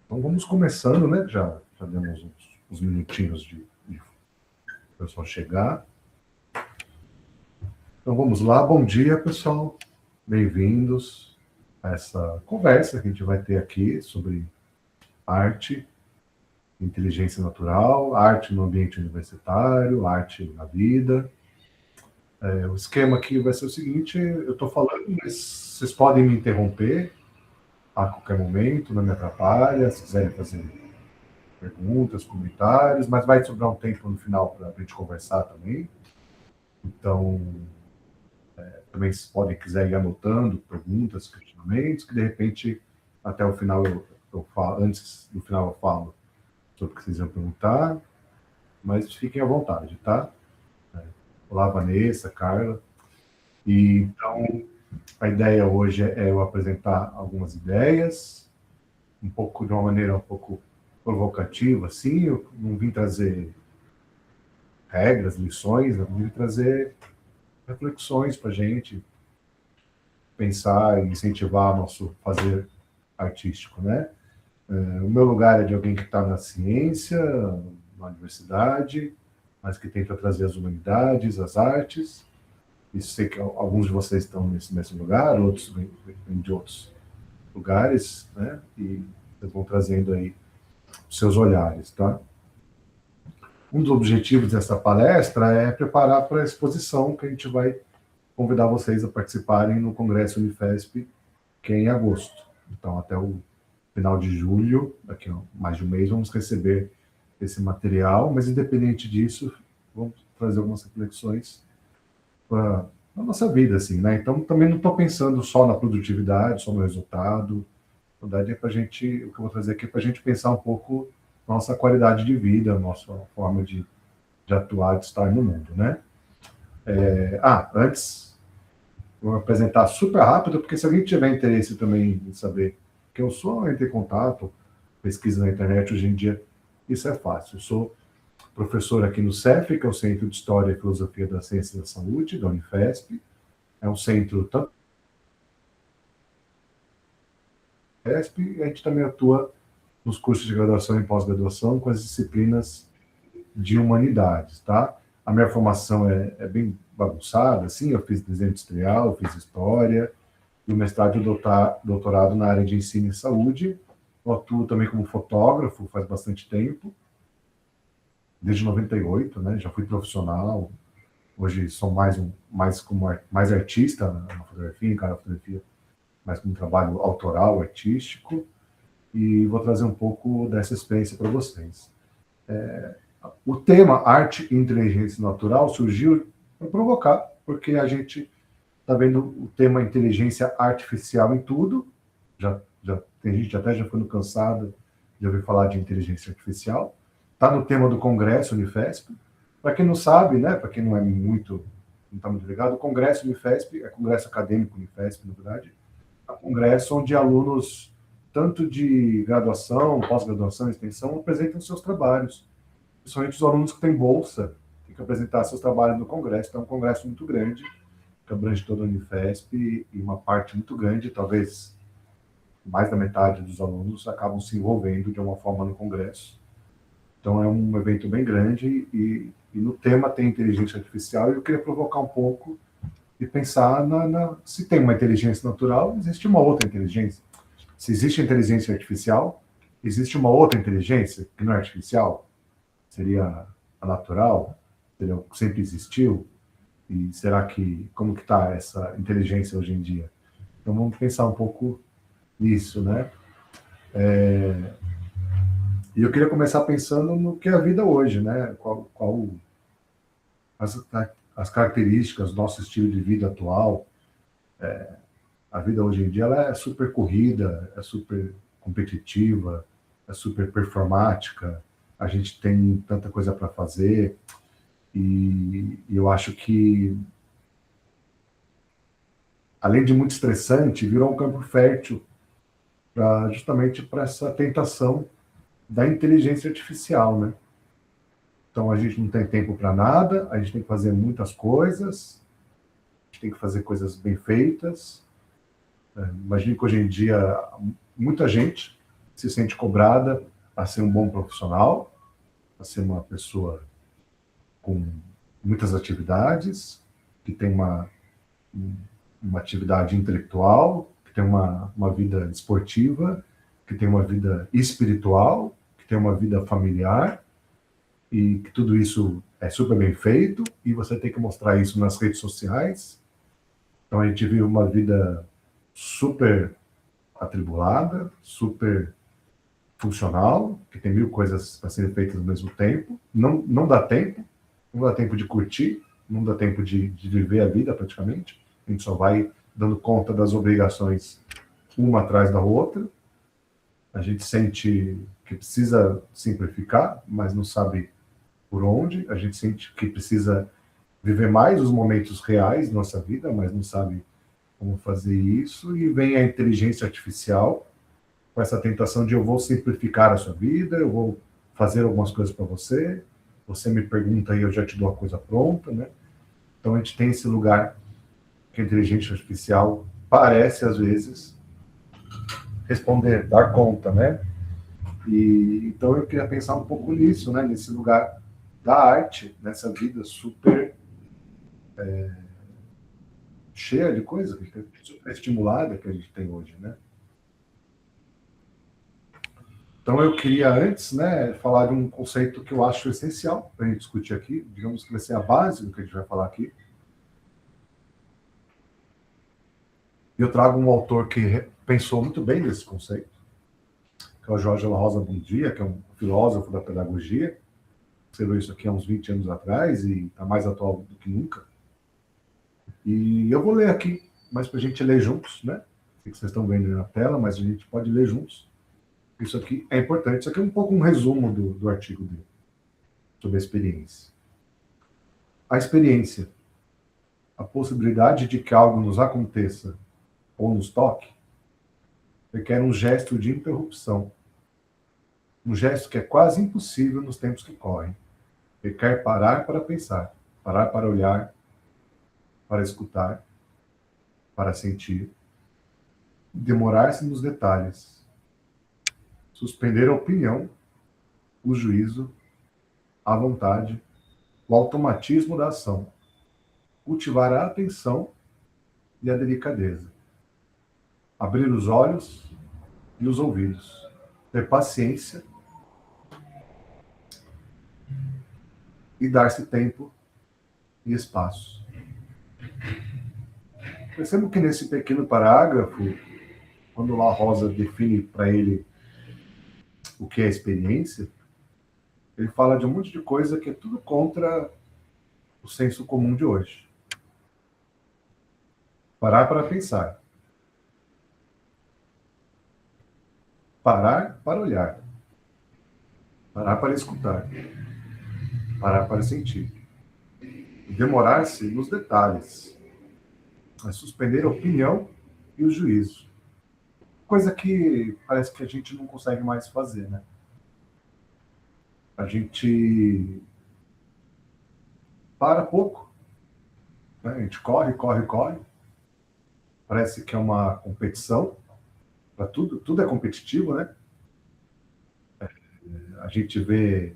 Então vamos começando, né? Já demos uns minutinhos de o pessoal chegar. Então vamos lá, bom dia, pessoal. Bem-vindos a essa conversa que a gente vai ter aqui sobre arte, inteligência natural, arte no ambiente universitário, arte na vida. O esquema aqui vai ser o seguinte: eu estou falando, mas vocês podem me interromper a qualquer momento, não me atrapalha, se quiserem fazer perguntas, comentários, mas vai sobrar um tempo no final para a gente conversar também. Então, também se podem quiser ir anotando perguntas, questionamentos, que de repente até o final eu falo, antes do final eu falo sobre o que vocês vão perguntar, mas fiquem à vontade, tá? Olá, Vanessa, Carla. E então a ideia hoje é eu apresentar algumas ideias, um pouco de uma maneira um pouco provocativa, assim. Eu não vim trazer regras, lições, eu vim trazer reflexões para a gente pensar e incentivar nosso fazer artístico, né? O meu lugar é de alguém que está na ciência, na universidade, mas que tenta trazer as humanidades, as artes. E sei que alguns de vocês estão nesse mesmo lugar, outros vêm de outros lugares, né? E vocês vão trazendo aí os seus olhares, tá? Um dos objetivos dessa palestra é preparar para a exposição que a gente vai convidar vocês a participarem no Congresso Unifesp, que é em agosto. Então, até o final de julho, daqui a mais de um mês, vamos receber esse material, mas independente disso, vamos trazer algumas reflexões para a nossa vida, assim, né? Então, também não estou pensando só na produtividade, só no resultado. Na verdade, o que eu vou trazer aqui é para a gente pensar um pouco na nossa qualidade de vida, a nossa forma de atuar, de estar no mundo, né? Antes, vou me apresentar super rápido, porque se alguém tiver interesse também em saber quem eu sou, entre em contato, pesquisa na internet. Hoje em dia, isso é fácil. Eu sou professor aqui no CEF, que é o Centro de História e Filosofia da Ciência e da Saúde, da Unifesp. É um centro tanto da Unifesp, e a gente também atua nos cursos de graduação e pós-graduação com as disciplinas de humanidades, tá? A minha formação é bem bagunçada, assim. Eu fiz desenho industrial, eu fiz história, e o mestrado e o doutorado na área de ensino e saúde. Eu atuo também como fotógrafo faz bastante tempo, desde 98, né? Já fui profissional. Hoje sou mais artista na fotografia, encara a fotografia mais como um trabalho autoral, artístico, e vou trazer um pouco dessa experiência para vocês. O tema arte e inteligência natural surgiu para provocar, porque a gente está vendo o tema inteligência artificial em tudo. Já tem gente até já ficando cansada de ouvir falar de inteligência artificial. Está no tema do Congresso Unifesp. Para quem não sabe, né, para quem não está muito ligado, o Congresso Unifesp é Congresso Acadêmico Unifesp, na verdade, é um congresso onde alunos, tanto de graduação, pós-graduação e extensão, apresentam seus trabalhos. Principalmente os alunos que têm bolsa, têm que apresentar seus trabalhos no congresso. Então, é um congresso muito grande, que abrange toda a Unifesp, e uma parte muito grande, talvez mais da metade dos alunos, acabam se envolvendo de uma forma no congresso. Então, é um evento bem grande, e no tema tem inteligência artificial, e eu queria provocar um pouco e pensar se tem uma inteligência natural, existe uma outra inteligência. Se existe inteligência artificial, existe uma outra inteligência que não é artificial? Seria a natural? Seria o que sempre existiu? E será como que está essa inteligência hoje em dia? Então vamos pensar um pouco nisso, né? E eu queria começar pensando no que é a vida hoje, né? Qual as características do nosso estilo de vida atual. A vida hoje em dia ela é super corrida, é super competitiva, é super performática. A gente tem tanta coisa para fazer, e eu acho que, além de muito estressante, virou um campo fértil justamente para essa tentação da inteligência artificial, né? Então, a gente não tem tempo para nada, a gente tem que fazer muitas coisas, a gente tem que fazer coisas bem feitas. Imagine que hoje em dia muita gente se sente cobrada a ser um bom profissional, a ser uma pessoa com muitas atividades, que tem uma atividade intelectual, que tem uma vida esportiva, que tem uma vida espiritual, que tem uma vida familiar, e que tudo isso é super bem feito, e você tem que mostrar isso nas redes sociais. Então a gente vive uma vida super atribulada, super funcional, que tem mil coisas para serem feitas ao mesmo tempo. Não dá tempo, não dá tempo de curtir, não dá tempo de viver a vida praticamente. A gente só vai dando conta das obrigações uma atrás da outra. A gente sente que precisa simplificar, mas não sabe por onde. A gente sente que precisa viver mais os momentos reais da nossa vida, mas não sabe como fazer isso. E vem a inteligência artificial com essa tentação de eu vou simplificar a sua vida, eu vou fazer algumas coisas para você, você me pergunta e eu já te dou a coisa pronta, né? Então a gente tem esse lugar que a inteligência artificial parece, às vezes, responder, dar conta, né? E então eu queria pensar um pouco nisso, né? Nesse lugar da arte, nessa vida super cheia de coisas, super estimulada que a gente tem hoje, né? Então eu queria antes, né, falar de um conceito que eu acho essencial para a gente discutir aqui, digamos que vai ser a base do que a gente vai falar aqui. Eu trago um autor que pensou muito bem nesse conceito, que é o Jorge La Rosa Bondia, que é um filósofo da pedagogia, escreveu isso aqui há uns 20 anos atrás e está mais atual do que nunca. E eu vou ler aqui, mas para a gente ler juntos, né? Sei que vocês estão vendo na tela, mas a gente pode ler juntos. Isso aqui é importante. Isso aqui é um pouco um resumo do artigo dele, sobre a experiência. A experiência, a possibilidade de que algo nos aconteça ou nos toque, requer um gesto de interrupção. Um gesto que é quase impossível nos tempos que correm. Requer parar para pensar, parar para olhar, para escutar, para sentir, demorar-se nos detalhes, suspender a opinião, o juízo, a vontade, o automatismo da ação, cultivar a atenção e a delicadeza, abrir os olhos e os ouvidos, ter paciência e dar-se tempo e espaço. Percebo que nesse pequeno parágrafo, quando La Rosa define para ele o que é experiência, ele fala de um monte de coisa que é tudo contra o senso comum de hoje. Parar para pensar. Parar para olhar. Parar para escutar. Parar para sentir. E demorar-se nos detalhes. É suspender a opinião e o juízo. Coisa que parece que a gente não consegue mais fazer, né? A gente para pouco, né? A gente corre, corre, corre. Parece que é uma competição para tudo, tudo é competitivo, né? A gente vê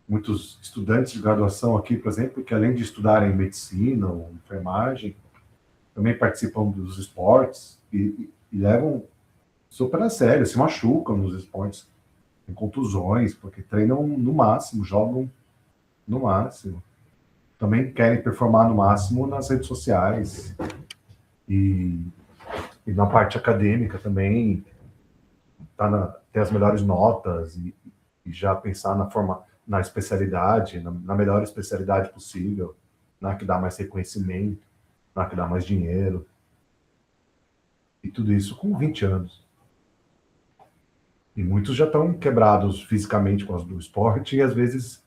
muitos estudantes de graduação aqui, por exemplo, que além de estudarem medicina ou enfermagem, também participam dos esportes e levam super a sério, se machucam nos esportes, tem contusões, porque treinam no máximo, jogam no máximo. Também querem performar no máximo nas redes sociais e na parte acadêmica também, ter as melhores notas e já pensar na especialidade, na melhor especialidade possível, na que dá mais reconhecimento, na que dá mais dinheiro. E tudo isso com 20 anos. E muitos já estão quebrados fisicamente por causa do esporte e às vezes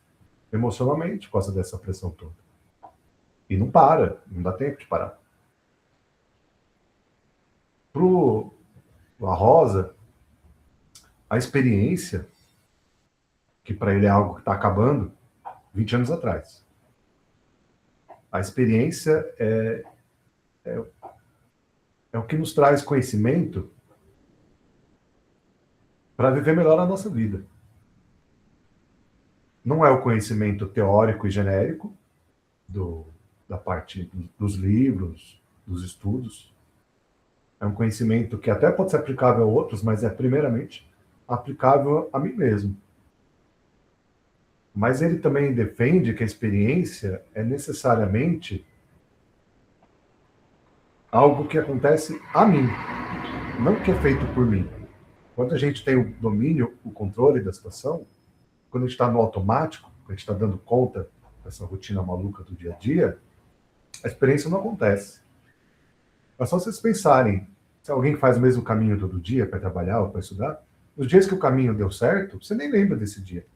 emocionalmente por causa dessa pressão toda. E não para, não dá tempo de parar. Pro La Rosa, a experiência, que para ele é algo que está acabando, 20 anos atrás. A experiência é o que nos traz conhecimento para viver melhor a nossa vida. Não é o conhecimento teórico e genérico da parte dos livros, dos estudos. É um conhecimento que até pode ser aplicável a outros, mas é primeiramente aplicável a mim mesmo. Mas ele também defende que a experiência é necessariamente algo que acontece a mim, não que é feito por mim. Quando a gente tem o domínio, o controle da situação, quando a gente está no automático, quando a gente está dando conta dessa rotina maluca do dia a dia, a experiência não acontece. É só vocês pensarem, se alguém faz o mesmo caminho todo dia para trabalhar ou para estudar, os dias que o caminho deu certo, você nem lembra desse dia.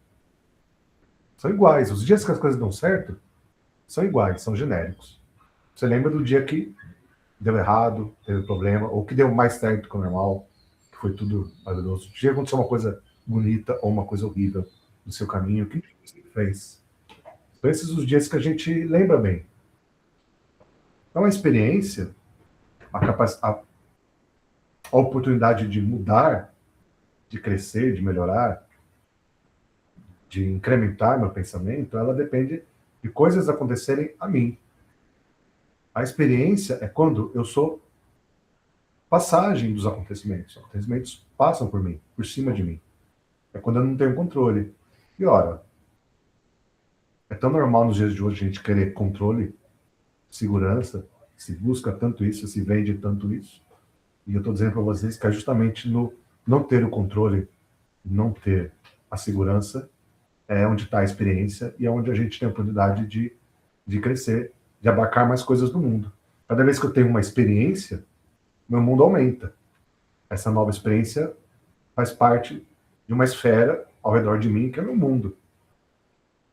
São iguais. Os dias que as coisas dão certo, são iguais, são genéricos. Você lembra do dia que deu errado, teve problema, ou que deu mais certo que o normal, que foi tudo maravilhoso. O dia aconteceu uma coisa bonita ou uma coisa horrível no seu caminho, o que você fez? São esses os dias que a gente lembra bem. Então, a experiência, a oportunidade de mudar, de crescer, de melhorar, de incrementar meu pensamento, ela depende de coisas acontecerem a mim. A experiência é quando eu sou passagem dos acontecimentos. Os acontecimentos passam por mim, por cima de mim. É quando eu não tenho controle. E ora, é tão normal nos dias de hoje a gente querer controle, segurança, se busca tanto isso, se vende tanto isso. E eu estou dizendo para vocês que é justamente no não ter o controle, não ter a segurança, é onde está a experiência e é onde a gente tem a oportunidade de crescer, de abarcar mais coisas do mundo. Cada vez que eu tenho uma experiência, meu mundo aumenta. Essa nova experiência faz parte de uma esfera ao redor de mim, que é meu mundo.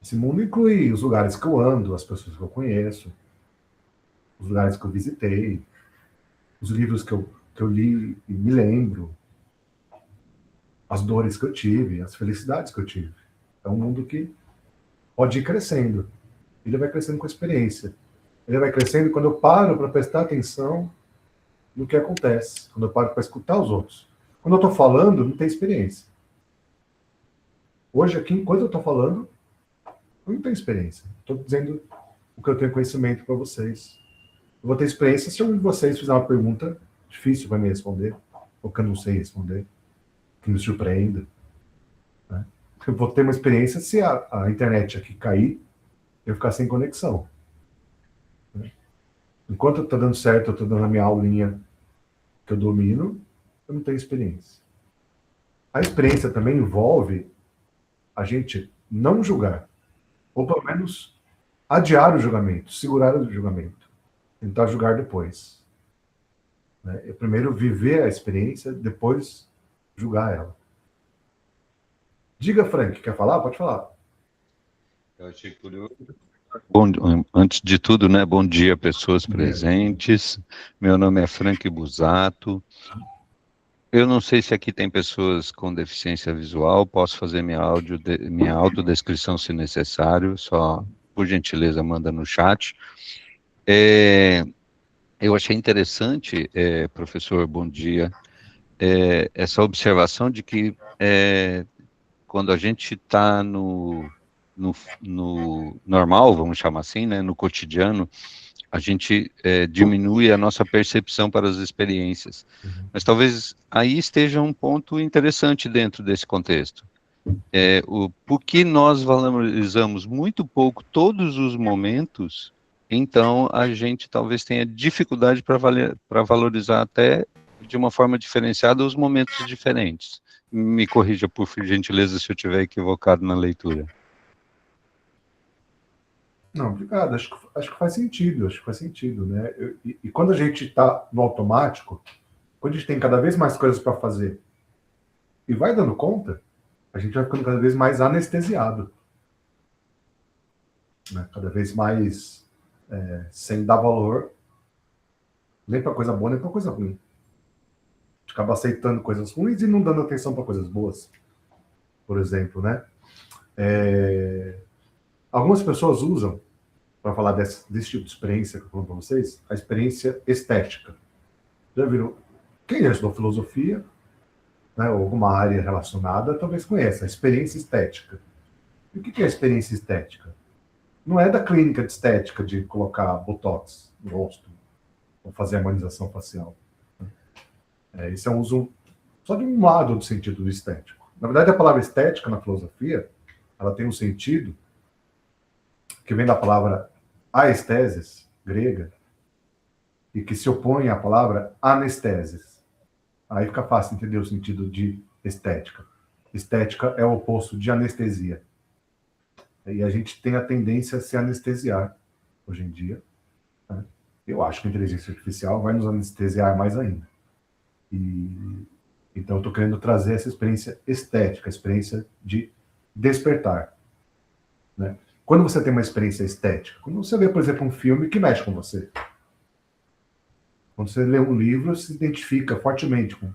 Esse mundo inclui os lugares que eu ando, as pessoas que eu conheço, os lugares que eu visitei, os livros que eu li e me lembro, as dores que eu tive, as felicidades que eu tive. É um mundo que pode ir crescendo. Ele vai crescendo com a experiência. Ele vai crescendo quando eu paro para prestar atenção no que acontece, quando eu paro para escutar os outros. Quando eu estou falando, não tem experiência. Hoje, aqui, enquanto eu estou falando, eu não tenho experiência. Estou dizendo o que eu tenho conhecimento para vocês. Eu vou ter experiência se algum de vocês fizer uma pergunta difícil para me responder, ou que eu não sei responder, que me surpreenda. Né? Eu vou ter uma experiência se a internet aqui cair, eu ficar sem conexão. Né? Enquanto está dando certo, eu estou dando a minha aulinha que eu domino, eu não tenho experiência. A experiência também envolve a gente não julgar, ou pelo menos adiar o julgamento, segurar o julgamento, tentar julgar depois. Né? Eu primeiro viver a experiência, depois julgar ela. Diga, Frank, quer falar? Pode falar. Eu achei curioso. Bom, antes de tudo, né, bom dia, pessoas presentes. Meu nome é Frank Busato. Eu não sei se aqui tem pessoas com deficiência visual, posso fazer minha autodescrição se necessário, só, por gentileza, manda no chat. Eu achei interessante, professor, bom dia, essa observação de que quando a gente está no normal, vamos chamar assim, né, no cotidiano, a gente diminui a nossa percepção para as experiências. Mas talvez aí esteja um ponto interessante dentro desse contexto. Porque nós valorizamos muito pouco todos os momentos, então a gente talvez tenha dificuldade para valorizar até de uma forma diferenciada os momentos diferentes. Me corrija, por gentileza, se eu estiver equivocado na leitura. Não, obrigado. Acho que faz sentido. Acho que faz sentido, né? E quando a gente está no automático, quando a gente tem cada vez mais coisas para fazer e vai dando conta, a gente vai ficando cada vez mais anestesiado. Né? Cada vez mais sem dar valor nem para coisa boa, nem para coisa ruim. A gente acaba aceitando coisas ruins e não dando atenção para coisas boas. Por exemplo, né? Algumas pessoas usam, para falar desse tipo de experiência que eu falo para vocês, a experiência estética. Já viram? Quem já estudou filosofia né, ou alguma área relacionada, talvez conheça, a experiência estética. E o que é a experiência estética? Não é da clínica de estética de colocar botox no rosto, ou fazer harmonização facial. Esse é um uso só de um lado do sentido do estético. Na verdade, a palavra estética na filosofia, ela tem um sentido que vem da palavra aesthesis, grega, e que se opõe à palavra anestesis. Aí fica fácil entender o sentido de estética. Estética é o oposto de anestesia. E a gente tem a tendência a se anestesiar hoje em dia. Né? Eu acho que a inteligência artificial vai nos anestesiar mais ainda. Então, eu estou querendo trazer essa experiência estética, a experiência de despertar. Né? Quando você tem uma experiência estética, quando você vê, por exemplo, um filme que mexe com você, quando você lê um livro, você se identifica fortemente com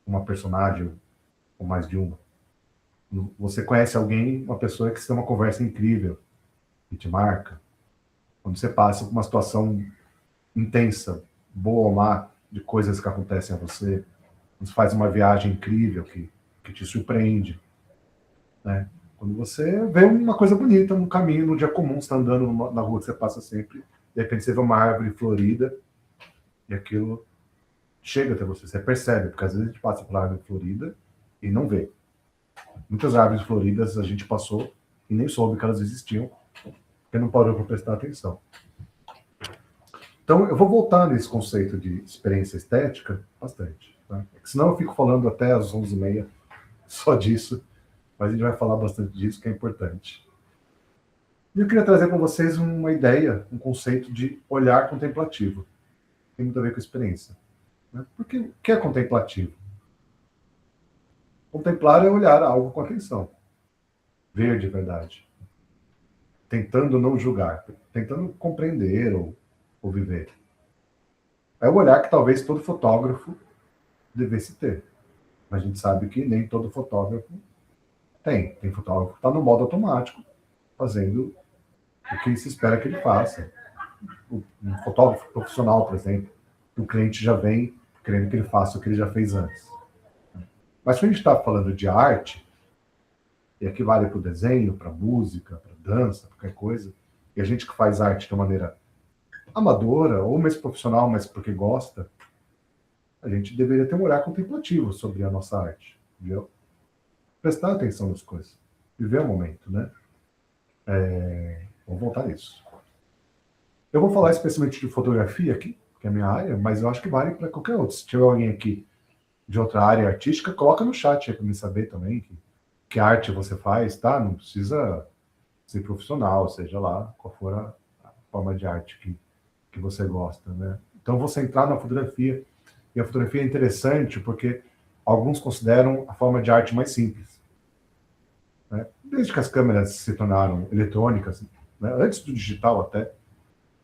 uma personagem, ou mais de uma. Você conhece alguém, uma pessoa que você tem uma conversa incrível, que te marca. Quando você passa por uma situação intensa, boa ou má, de coisas que acontecem a você, você faz uma viagem incrível que te surpreende. Né? Quando você vê uma coisa bonita no caminho, no dia comum, você está andando na rua que você passa sempre, de repente você vê uma árvore florida, e aquilo chega até você, você percebe, porque às vezes a gente passa pela árvore florida e não vê. Muitas árvores floridas a gente passou e nem soube que elas existiam, porque não parou para prestar atenção. Então, eu vou voltar nesse conceito de experiência estética bastante. Tá? Senão eu fico falando até às 11h30 só disso, mas a gente vai falar bastante disso, que é importante. E eu queria trazer para vocês uma ideia, um conceito de olhar contemplativo. Tem muito a ver com experiência. Né? Porque o que é contemplativo? Contemplar é olhar algo com atenção. Ver de verdade. Tentando não julgar. Tentando compreender ou viver. É o olhar que talvez todo fotógrafo devesse ter. Mas a gente sabe que nem todo fotógrafo tem. Tem fotógrafo que está no modo automático, fazendo o que se espera que ele faça. Um fotógrafo profissional, por exemplo, o cliente já vem querendo que ele faça o que ele já fez antes. Mas quando a gente está falando de arte, e aqui vale para o desenho, para a música, para a dança, qualquer coisa, e a gente que faz arte de uma maneira amadora, ou mais profissional, mas porque gosta, a gente deveria ter um olhar contemplativo sobre a nossa arte. Entendeu? Prestar atenção nas coisas. Viver o momento, né? Vamos voltar nisso. Eu vou falar especialmente de fotografia aqui, que é a minha área, mas eu acho que vale para qualquer outro. Se tiver alguém aqui de outra área artística, coloca no chat aí para me saber também que arte você faz, tá? Não precisa ser profissional, seja lá qual for a forma de arte que você gosta, né? Então, eu vou centrar na fotografia. E a fotografia é interessante porque alguns consideram a forma de arte mais simples. Né? Desde que as câmeras se tornaram eletrônicas, né? Antes do digital até,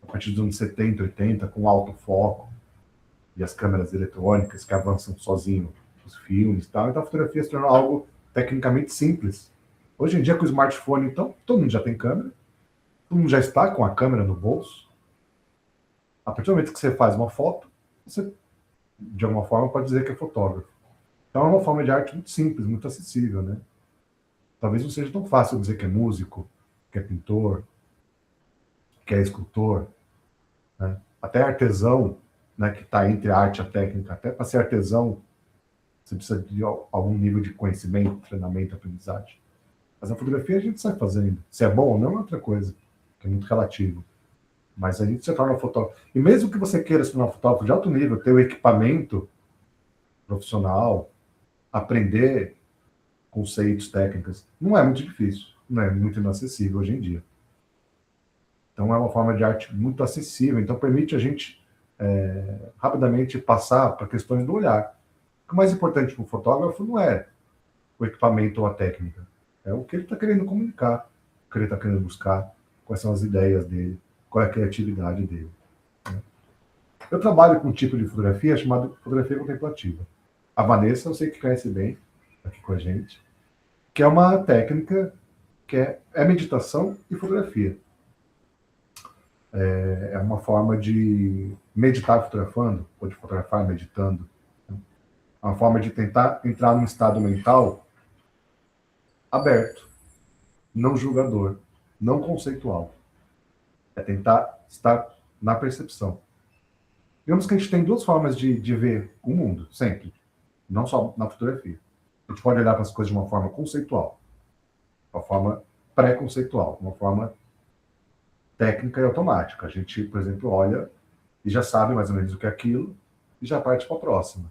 a partir dos anos 70, 80, com alto foco, e as câmeras eletrônicas que avançam sozinho os filmes e tal. Então, a fotografia se tornou algo tecnicamente simples. Hoje em dia, com o smartphone, então, todo mundo já tem câmera, todo mundo já está com a câmera no bolso. A partir do momento que você faz uma foto, você, de alguma forma, pode dizer que é fotógrafo. Então, é uma forma de arte muito simples, muito acessível, né? Talvez não seja tão fácil dizer que é músico, que é pintor, que é escultor, né? Até artesão, né, que está entre a arte e a técnica. Até para ser artesão, você precisa de algum nível de conhecimento, treinamento, aprendizagem. Mas a fotografia a gente sai fazendo. Se é bom ou não é outra coisa, que é muito relativo. Mas a gente se torna fotógrafo. E mesmo que você queira se tornar fotógrafo de alto nível, ter o equipamento profissional, aprender conceitos, técnicas, não é muito difícil, não é muito inacessível hoje em dia. Então é uma forma de arte muito acessível, então permite a gente rapidamente passar para questões do olhar. O mais importante para o fotógrafo não é o equipamento ou a técnica, é o que ele está querendo comunicar, o que ele está querendo buscar, quais são as ideias dele, qual é a criatividade dele. Né? Eu trabalho com um tipo de fotografia chamado fotografia contemplativa. A Vanessa, eu sei que conhece bem, aqui com a gente, que é uma técnica que é meditação e fotografia. É uma forma de meditar fotografando, ou de fotografar meditando. uma forma de tentar entrar num estado mental aberto, não julgador, não conceitual. É tentar estar na percepção. Digamos que a gente tem duas formas de ver o mundo, sempre. Não só na fotografia. A gente pode olhar para as coisas de uma forma conceitual, uma forma pré-conceitual, uma forma técnica e automática. A gente, por exemplo, olha e já sabe mais ou menos o que é aquilo e já parte para a próxima.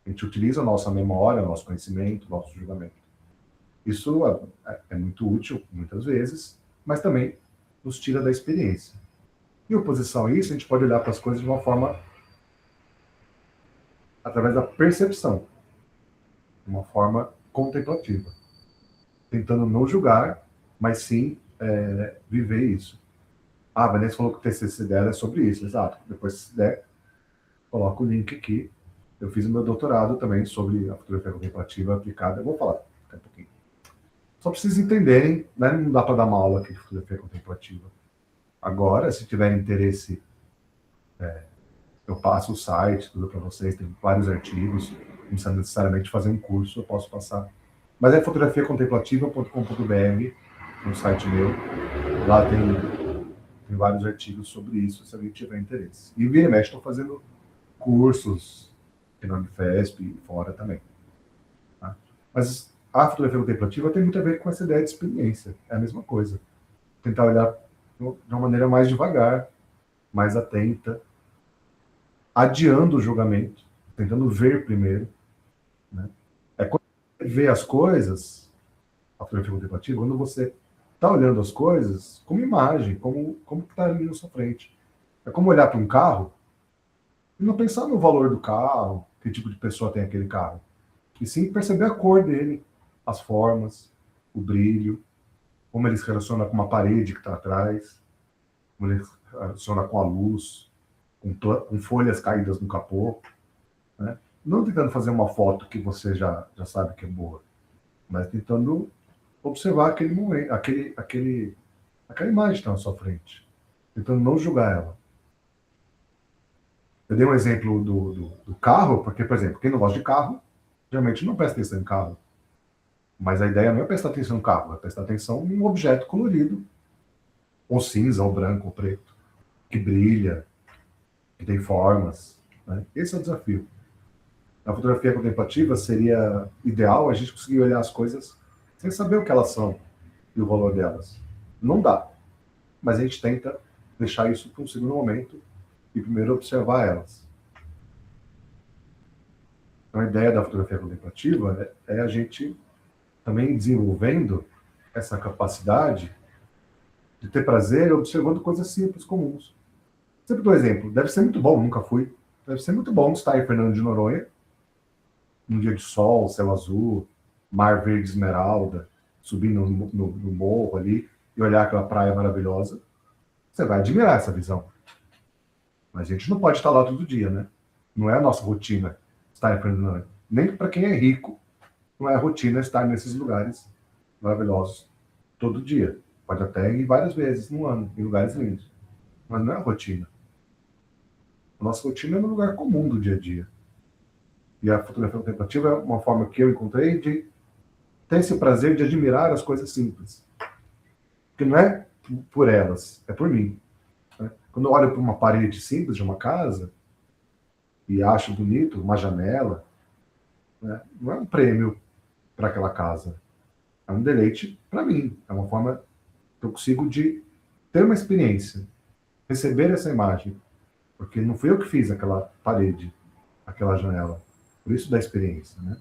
A gente utiliza a nossa memória, nosso conhecimento, nosso julgamento. Isso é muito útil, muitas vezes, mas também nos tira da experiência. Em oposição a isso, a gente pode olhar para as coisas de uma forma através da percepção, de uma forma contemplativa, tentando não julgar, mas sim viver isso. Ah, a Vanessa falou que o TCC dela é sobre isso, exato. Depois, se der, coloca o link aqui. Eu fiz o meu doutorado também sobre a fotografia contemplativa aplicada. Eu vou falar daqui a pouquinho. Só para vocês entenderem, né? Não dá para dar uma aula aqui de fotografia contemplativa. Agora, se tiverem interesse, eu passo o site, tudo para vocês, tem vários artigos, não precisa necessariamente fazer um curso, eu posso passar. Mas é fotografiacontemplativa.com.br, no site meu. Lá tem vários artigos sobre isso, se alguém tiver interesse. E vira e mexe, estou fazendo cursos aqui na Unifesp e fora também. Tá? Mas a fotografia contemplativa tem muito a ver com essa ideia de experiência. É a mesma coisa. Tentar olhar de uma maneira mais devagar, mais atenta, adiando o julgamento, tentando ver primeiro. Né? É quando você vê as coisas, a fotografia contemplativa, quando você está olhando as coisas como imagem, como está ali na sua frente. É como olhar para um carro e não pensar no valor do carro, que tipo de pessoa tem aquele carro. E sim perceber a cor dele, as formas, o brilho, como ele se relaciona com uma parede que está atrás, como ele se relaciona com a luz, com folhas caídas no capô. Né? Não tentando fazer uma foto que você já sabe que é boa, mas tentando observar aquele momento, aquela imagem que está na sua frente, tentando não julgar ela. Eu dei um exemplo do carro, porque, por exemplo, quem não gosta de carro, geralmente não presta atenção em carro. Mas a ideia não é prestar atenção no carro, é prestar atenção em um objeto colorido, ou cinza, ou branco, ou preto, que brilha, que tem formas. Né? Esse é o desafio. Na fotografia contemplativa, seria ideal a gente conseguir olhar as coisas sem saber o que elas são e o valor delas. Não dá. Mas a gente tenta deixar isso para um segundo momento e primeiro observar elas. Então, a ideia da fotografia contemplativa é a gente também desenvolvendo essa capacidade de ter prazer observando coisas simples, comuns. Sempre dou exemplo. Deve ser muito bom, nunca fui. Deve ser muito bom estar em Fernando de Noronha, num dia de sol, céu azul, mar verde esmeralda, subindo no morro ali e olhar aquela praia maravilhosa. Você vai admirar essa visão. Mas a gente não pode estar lá todo dia, né? Não é a nossa rotina estar em Fernando de Noronha. Nem para quem é rico, não é a rotina estar nesses lugares maravilhosos todo dia. Pode até ir várias vezes no ano, em lugares lindos. Mas não é a rotina. A nossa rotina é no lugar comum do dia a dia. E a fotografia contemplativa é uma forma que eu encontrei de ter esse prazer de admirar as coisas simples. Porque não é por elas, é por mim. Né? Quando eu olho para uma parede simples de uma casa e acho bonito, uma janela, né? Não é um prêmio para aquela casa. É um deleite para mim. É uma forma que eu consigo de ter uma experiência, receber essa imagem. Porque não fui eu que fiz aquela parede, aquela janela. Por isso da experiência, né?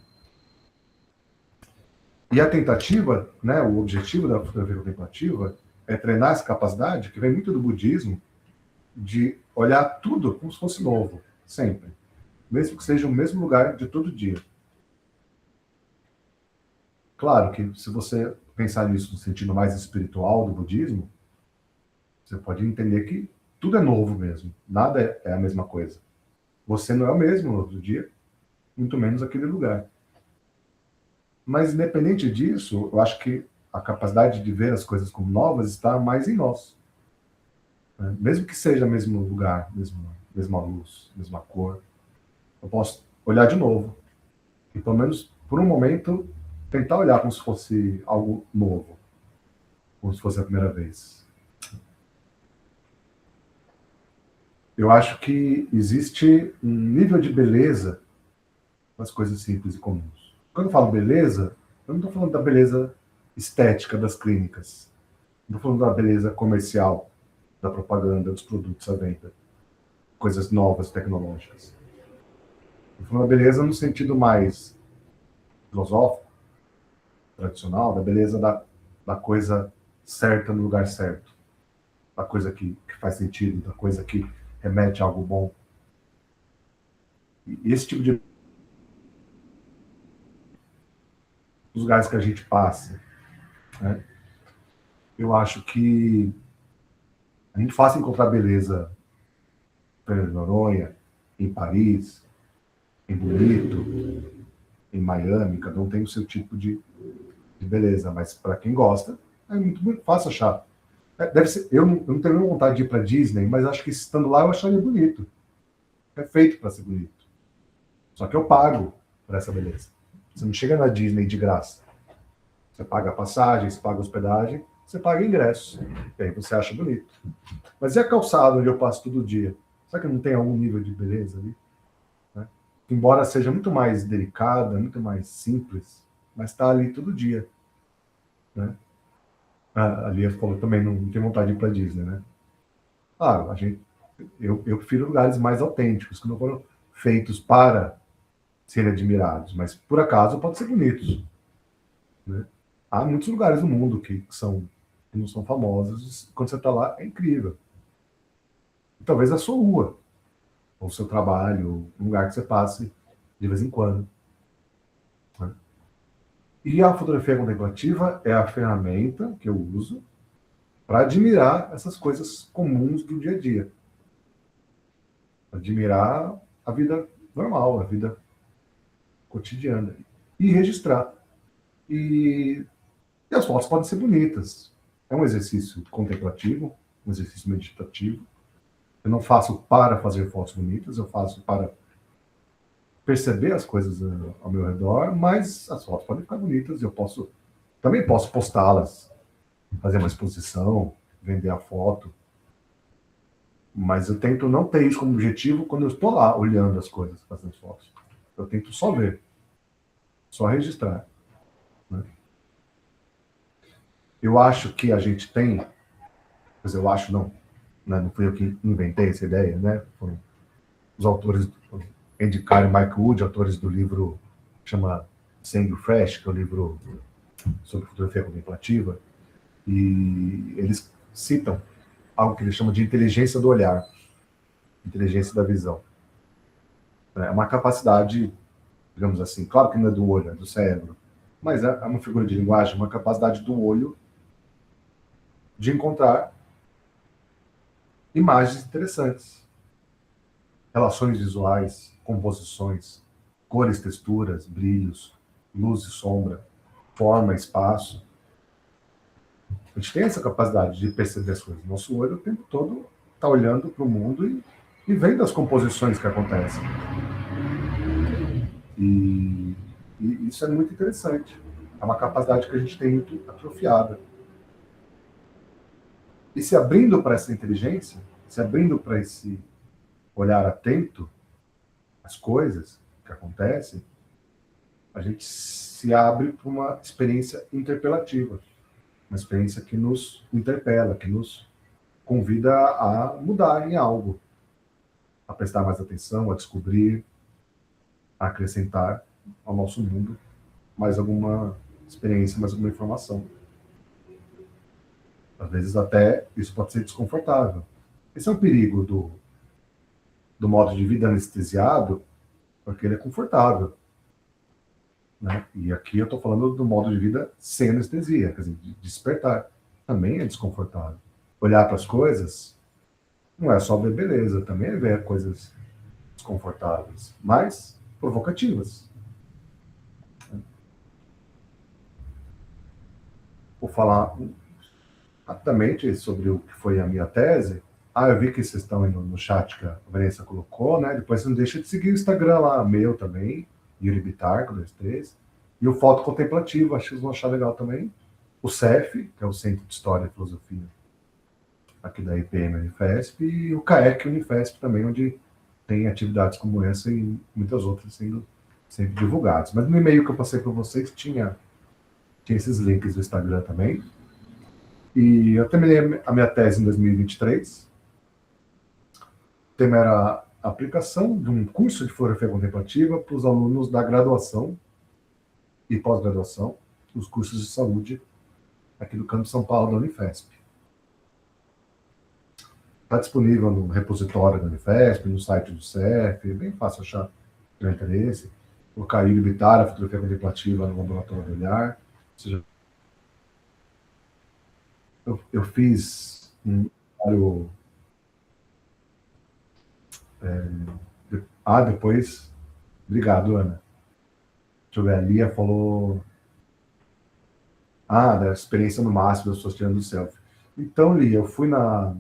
E a tentativa, né, o objetivo da fotografia contemplativa é treinar essa capacidade, que vem muito do budismo, de olhar tudo como se fosse novo, sempre. Mesmo que seja o mesmo lugar de todo dia. Claro que se você pensar nisso no sentido mais espiritual do budismo, você pode entender que tudo é novo mesmo. Nada é a mesma coisa. Você não é o mesmo no outro dia, muito menos aquele lugar. Mas, independente disso, eu acho que a capacidade de ver as coisas como novas está mais em nós. Né? Mesmo que seja o mesmo lugar, mesma luz, mesma cor, eu posso olhar de novo E pelo menos por um momento tentar olhar como se fosse algo novo, como se fosse a primeira vez. Eu acho que existe um nível de beleza nas coisas simples e comuns. Quando eu falo beleza, eu não estou falando da beleza estética das clínicas. Não estou falando da beleza comercial, da propaganda, dos produtos à venda, coisas novas, tecnológicas. Estou falando da beleza no sentido mais filosófico, tradicional, da beleza da coisa certa no lugar certo, da coisa que faz sentido, da coisa que remete a algo bom. E esse tipo de lugares que a gente passa, né? Eu acho que a gente fácil encontrar beleza em Fernando de Noronha, em Paris, em Bonito, em Miami, cada um tem o seu tipo de beleza, mas para quem gosta, é muito fácil achar. Deve ser, eu não tenho nenhuma vontade de ir para Disney, mas acho que estando lá eu acharia bonito. É feito para ser bonito. Só que eu pago por essa beleza. Você não chega na Disney de graça. Você paga a passagem, você paga a hospedagem, você paga ingresso. E aí você acha bonito. Mas e a calçada onde eu passo todo dia? Será que não tem algum nível de beleza ali? Né? Embora seja muito mais delicada, muito mais simples, mas está ali todo dia. Né? A Lia falou também, não tem vontade de ir para Disney, né? Claro, eu prefiro lugares mais autênticos, que não foram feitos para serem admirados, mas por acaso podem ser bonitos. Né? Há muitos lugares no mundo que não são famosos, e quando você está lá é incrível. E talvez a sua rua, ou o seu trabalho, um lugar que você passe de vez em quando. Né? E a fotografia contemplativa é a ferramenta que eu uso para admirar essas coisas comuns do dia a dia. Admirar a vida normal, a vida cotidiana. E registrar. E as fotos podem ser bonitas. É um exercício contemplativo, um exercício meditativo. Eu não faço para fazer fotos bonitas, eu faço para perceber as coisas ao meu redor, mas as fotos podem ficar bonitas e eu também posso postá-las, fazer uma exposição, vender a foto. Mas eu tento não ter isso como objetivo quando eu estou lá olhando as coisas, fazendo as fotos. Eu tento só ver, só registrar. Né? Eu acho que a gente tem, mas eu acho não, né? Não fui eu que inventei essa ideia, né? Foram os autores, Andy Carr e Mike Wood, autores do livro que chama Sangue Fresh, que é o livro sobre fotografia contemplativa, e eles citam algo que eles chamam de inteligência do olhar, inteligência da visão. É uma capacidade, digamos assim, claro que não é do olho, é do cérebro, mas é uma figura de linguagem, uma capacidade do olho de encontrar imagens interessantes, relações visuais, composições, cores, texturas, brilhos, luz e sombra, forma, espaço. A gente tem essa capacidade de perceber as coisas. Nosso olho o tempo todo está olhando para o mundo e vendo as composições que acontecem. E isso é muito interessante. É uma capacidade que a gente tem muito atrofiada. E se abrindo para essa inteligência, se abrindo para esse olhar atento às coisas que acontecem, a gente se abre para uma experiência interpelativa, uma experiência que nos interpela, que nos convida a mudar em algo, a prestar mais atenção, a descobrir, a acrescentar ao nosso mundo mais alguma experiência, mais alguma informação. Às vezes até isso pode ser desconfortável. Esse é um perigo do modo de vida anestesiado, porque ele é confortável. Né? E aqui eu estou falando do modo de vida sem anestesia, quer dizer, de despertar. Também é desconfortável. Olhar para as coisas não é só ver beleza, também é ver coisas desconfortáveis, mas provocativas. Vou falar rapidamente sobre o que foi a minha tese. Eu vi que vocês estão aí no chat que a Vanessa colocou, né? Depois não deixa de seguir o Instagram lá, meu também, Yuri Bittar, com 2 T's, e o Foto Contemplativo, acho que vocês vão achar legal também, o CEF, que é o Centro de História e Filosofia aqui da IPM Unifesp, e o CAEC Unifesp também, onde tem atividades como essa e muitas outras sendo sempre divulgadas. Mas no e-mail que eu passei para vocês tinha esses links do Instagram também. E eu terminei a minha tese em 2023. O tema era a aplicação de um curso de fotografia contemplativa para os alunos da graduação e pós-graduação, os cursos de saúde aqui do Campo São Paulo da Unifesp. Está disponível no repositório da Unifesp, no site do CEF, é bem fácil achar o interesse. Colocar Yuri Bittar, a fotografia contemplativa no laboratório do olhar. Ou seja, eu fiz um trabalho. Depois. Obrigado, Ana. Deixa eu ver, a Lia falou. Da experiência no máximo das pessoas tirando selfie. Então, Lia, eu fui na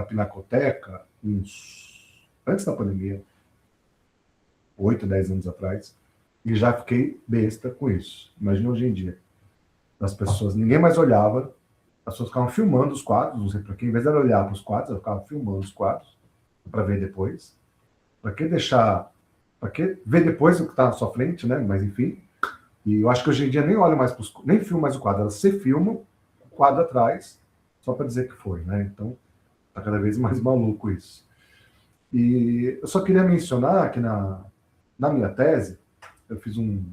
Pinacoteca antes da pandemia, 8, 10 anos atrás, e já fiquei besta com isso. Imagina hoje em dia. As pessoas, ninguém mais olhava, as pessoas ficavam filmando os quadros, não sei para quê, em vez de olhar para os quadros, elas ficavam filmando os quadros para ver depois. Para que ver depois o que está na sua frente, né? Mas enfim. E eu acho que hoje em dia nem olha mais nem filma mais o quadro, elas se filmam o quadro atrás, só para dizer que foi, né? Então, está cada vez mais maluco isso. E eu só queria mencionar que na minha tese, eu fiz uma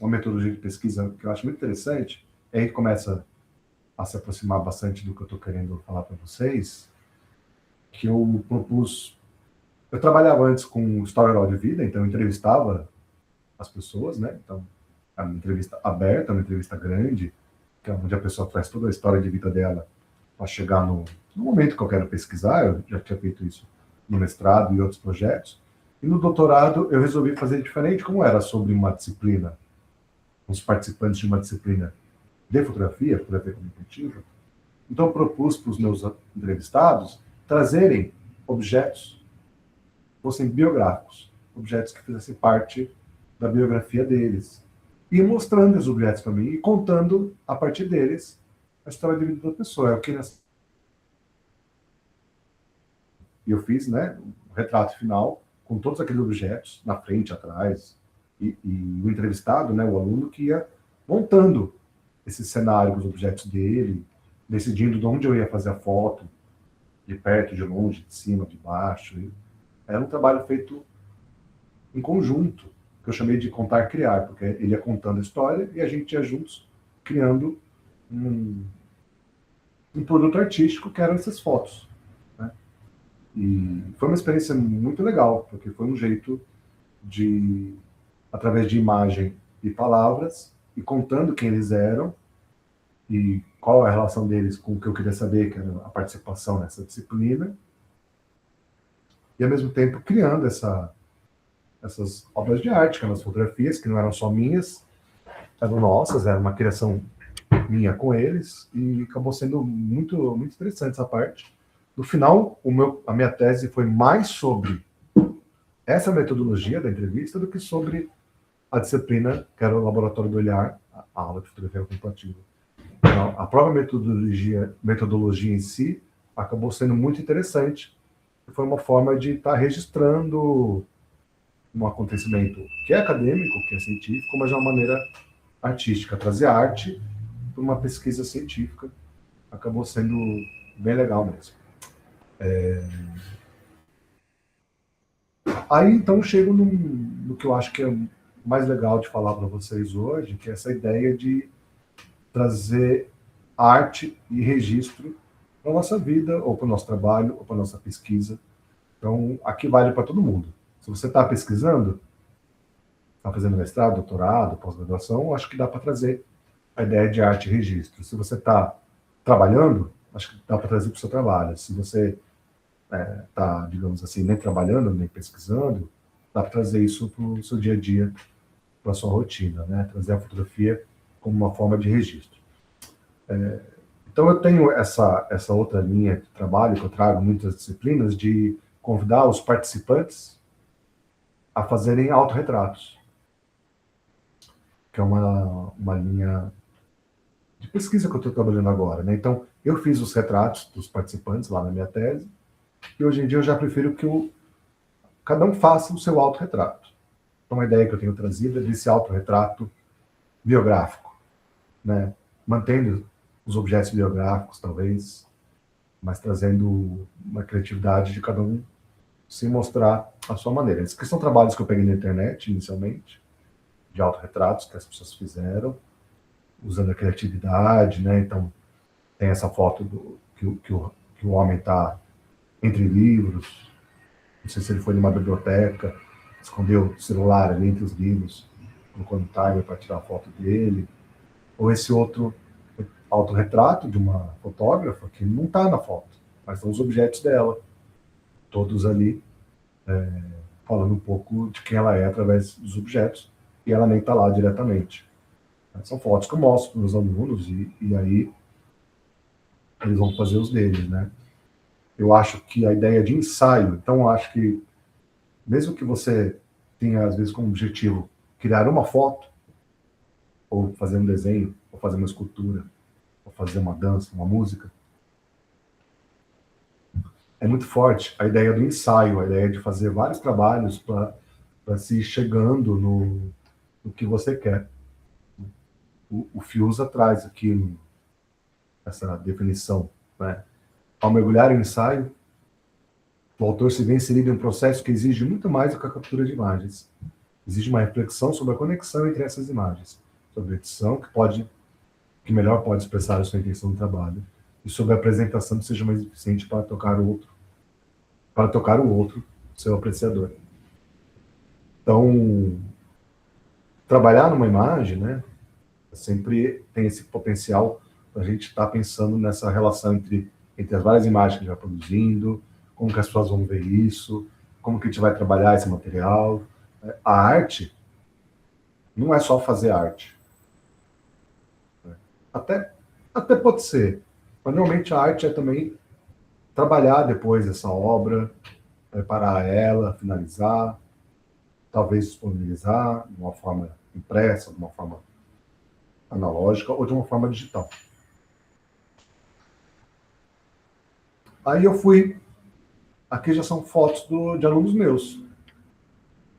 metodologia de pesquisa que eu acho muito interessante, e aí começa a se aproximar bastante do que eu estou querendo falar para vocês, que eu propus. Eu trabalhava antes com história oral de vida, então eu entrevistava as pessoas, né? Então, é uma entrevista aberta, uma entrevista grande, que é onde a pessoa traz toda a história de vida dela para chegar no momento que eu quero pesquisar. Eu já tinha feito isso no mestrado e outros projetos. E no doutorado eu resolvi fazer diferente, como era sobre uma disciplina, os participantes de uma disciplina de fotografia contemplativa. Então eu propus para os meus entrevistados trazerem objetos que fossem biográficos, objetos que fizessem parte da biografia deles, e mostrando os objetos para mim e contando a partir deles a história de vida da pessoa. E eu fiz, né, um retrato final com todos aqueles objetos na frente, atrás, e o entrevistado, né, o aluno, que ia montando esse cenário, os objetos dele, decidindo de onde eu ia fazer a foto, de perto, de longe, de cima, de baixo. Era um trabalho feito em conjunto, que eu chamei de contar criar, porque ele ia contando a história e a gente ia juntos criando um produto artístico que eram essas fotos, né? E foi uma experiência muito legal, porque foi um jeito de, através de imagem e palavras, e contando quem eles eram e qual é a relação deles com o que eu queria saber, que era a participação nessa disciplina, e ao mesmo tempo criando essas obras de arte, que eram as fotografias, que não eram só minhas, eram nossas, era uma criação minha com eles, e acabou sendo muito, muito interessante essa parte. No final, a minha tese foi mais sobre essa metodologia da entrevista do que sobre a disciplina, que era o Laboratório do Olhar, a aula de fotografia contemplativa. Então, a própria metodologia em si acabou sendo muito interessante. Foi uma forma de estar registrando um acontecimento que é acadêmico, que é científico, mas de uma maneira artística. Trazer arte para uma pesquisa científica acabou sendo bem legal mesmo. Aí, então, chego no que eu acho que é mais legal de falar para vocês hoje, que é essa ideia de trazer arte e registro para a nossa vida, ou para o nosso trabalho, ou para a nossa pesquisa. Então, aqui vale para todo mundo. Se você está pesquisando, está fazendo mestrado, doutorado, pós-graduação, acho que dá para trazer a ideia de arte e registro. Se você está trabalhando, acho que dá para trazer para o seu trabalho. Se você está, digamos assim, nem trabalhando, nem pesquisando, dá para trazer isso para o seu dia a dia, para a sua rotina, né? Trazer a fotografia como uma forma de registro. Então eu tenho essa outra linha de trabalho que eu trago muitas disciplinas, de convidar os participantes a fazerem autorretratos, que é uma linha de pesquisa que eu estou trabalhando agora, né? Então, eu fiz os retratos dos participantes lá na minha tese, e hoje em dia eu já prefiro que cada um faça o seu autorretrato. Então, uma ideia que eu tenho trazido é desse autorretrato biográfico, né? Mantendo os objetos biográficos, talvez, mas trazendo uma criatividade de cada um se mostrar a sua maneira. Esses que são trabalhos que eu peguei na internet, inicialmente, de autorretratos que as pessoas fizeram, usando a criatividade, né? Então, tem essa foto que o homem está entre livros, não sei se ele foi numa biblioteca, escondeu o celular ali entre os livros, colocou no timer para tirar a foto dele, ou esse outro autorretrato de uma fotógrafa que não está na foto, mas são os objetos dela, todos ali, falando um pouco de quem ela é através dos objetos, e ela nem está lá diretamente. São fotos que eu mostro para os meus alunos, e aí eles vão fazer os deles, né? Eu acho que a ideia de ensaio, então eu acho que, mesmo que você tenha, às vezes, como objetivo criar uma foto, ou fazer um desenho, ou fazer uma escultura, ou fazer uma dança, uma música, é muito forte a ideia do ensaio, a ideia de fazer vários trabalhos para se ir chegando no que você quer. O Fiuza traz aqui essa definição, né? Ao mergulhar em ensaio, o autor se vê inserido em um processo que exige muito mais do que a captura de imagens. Exige uma reflexão sobre a conexão entre essas imagens, sobre a edição que melhor pode expressar a sua intenção do trabalho, e sobre a apresentação que seja mais eficiente para tocar o outro, seu apreciador. Então, trabalhar numa imagem, né, sempre tem esse potencial para a gente estar pensando nessa relação entre as várias imagens que a gente vai produzindo, como que as pessoas vão ver isso, como que a gente vai trabalhar esse material. A arte não é só fazer arte. Até pode ser, mas normalmente a arte é também trabalhar depois essa obra, preparar ela, finalizar, talvez disponibilizar de uma forma impressa, de uma forma analógica ou de uma forma digital. Aí eu fui... Aqui já são fotos de alunos meus,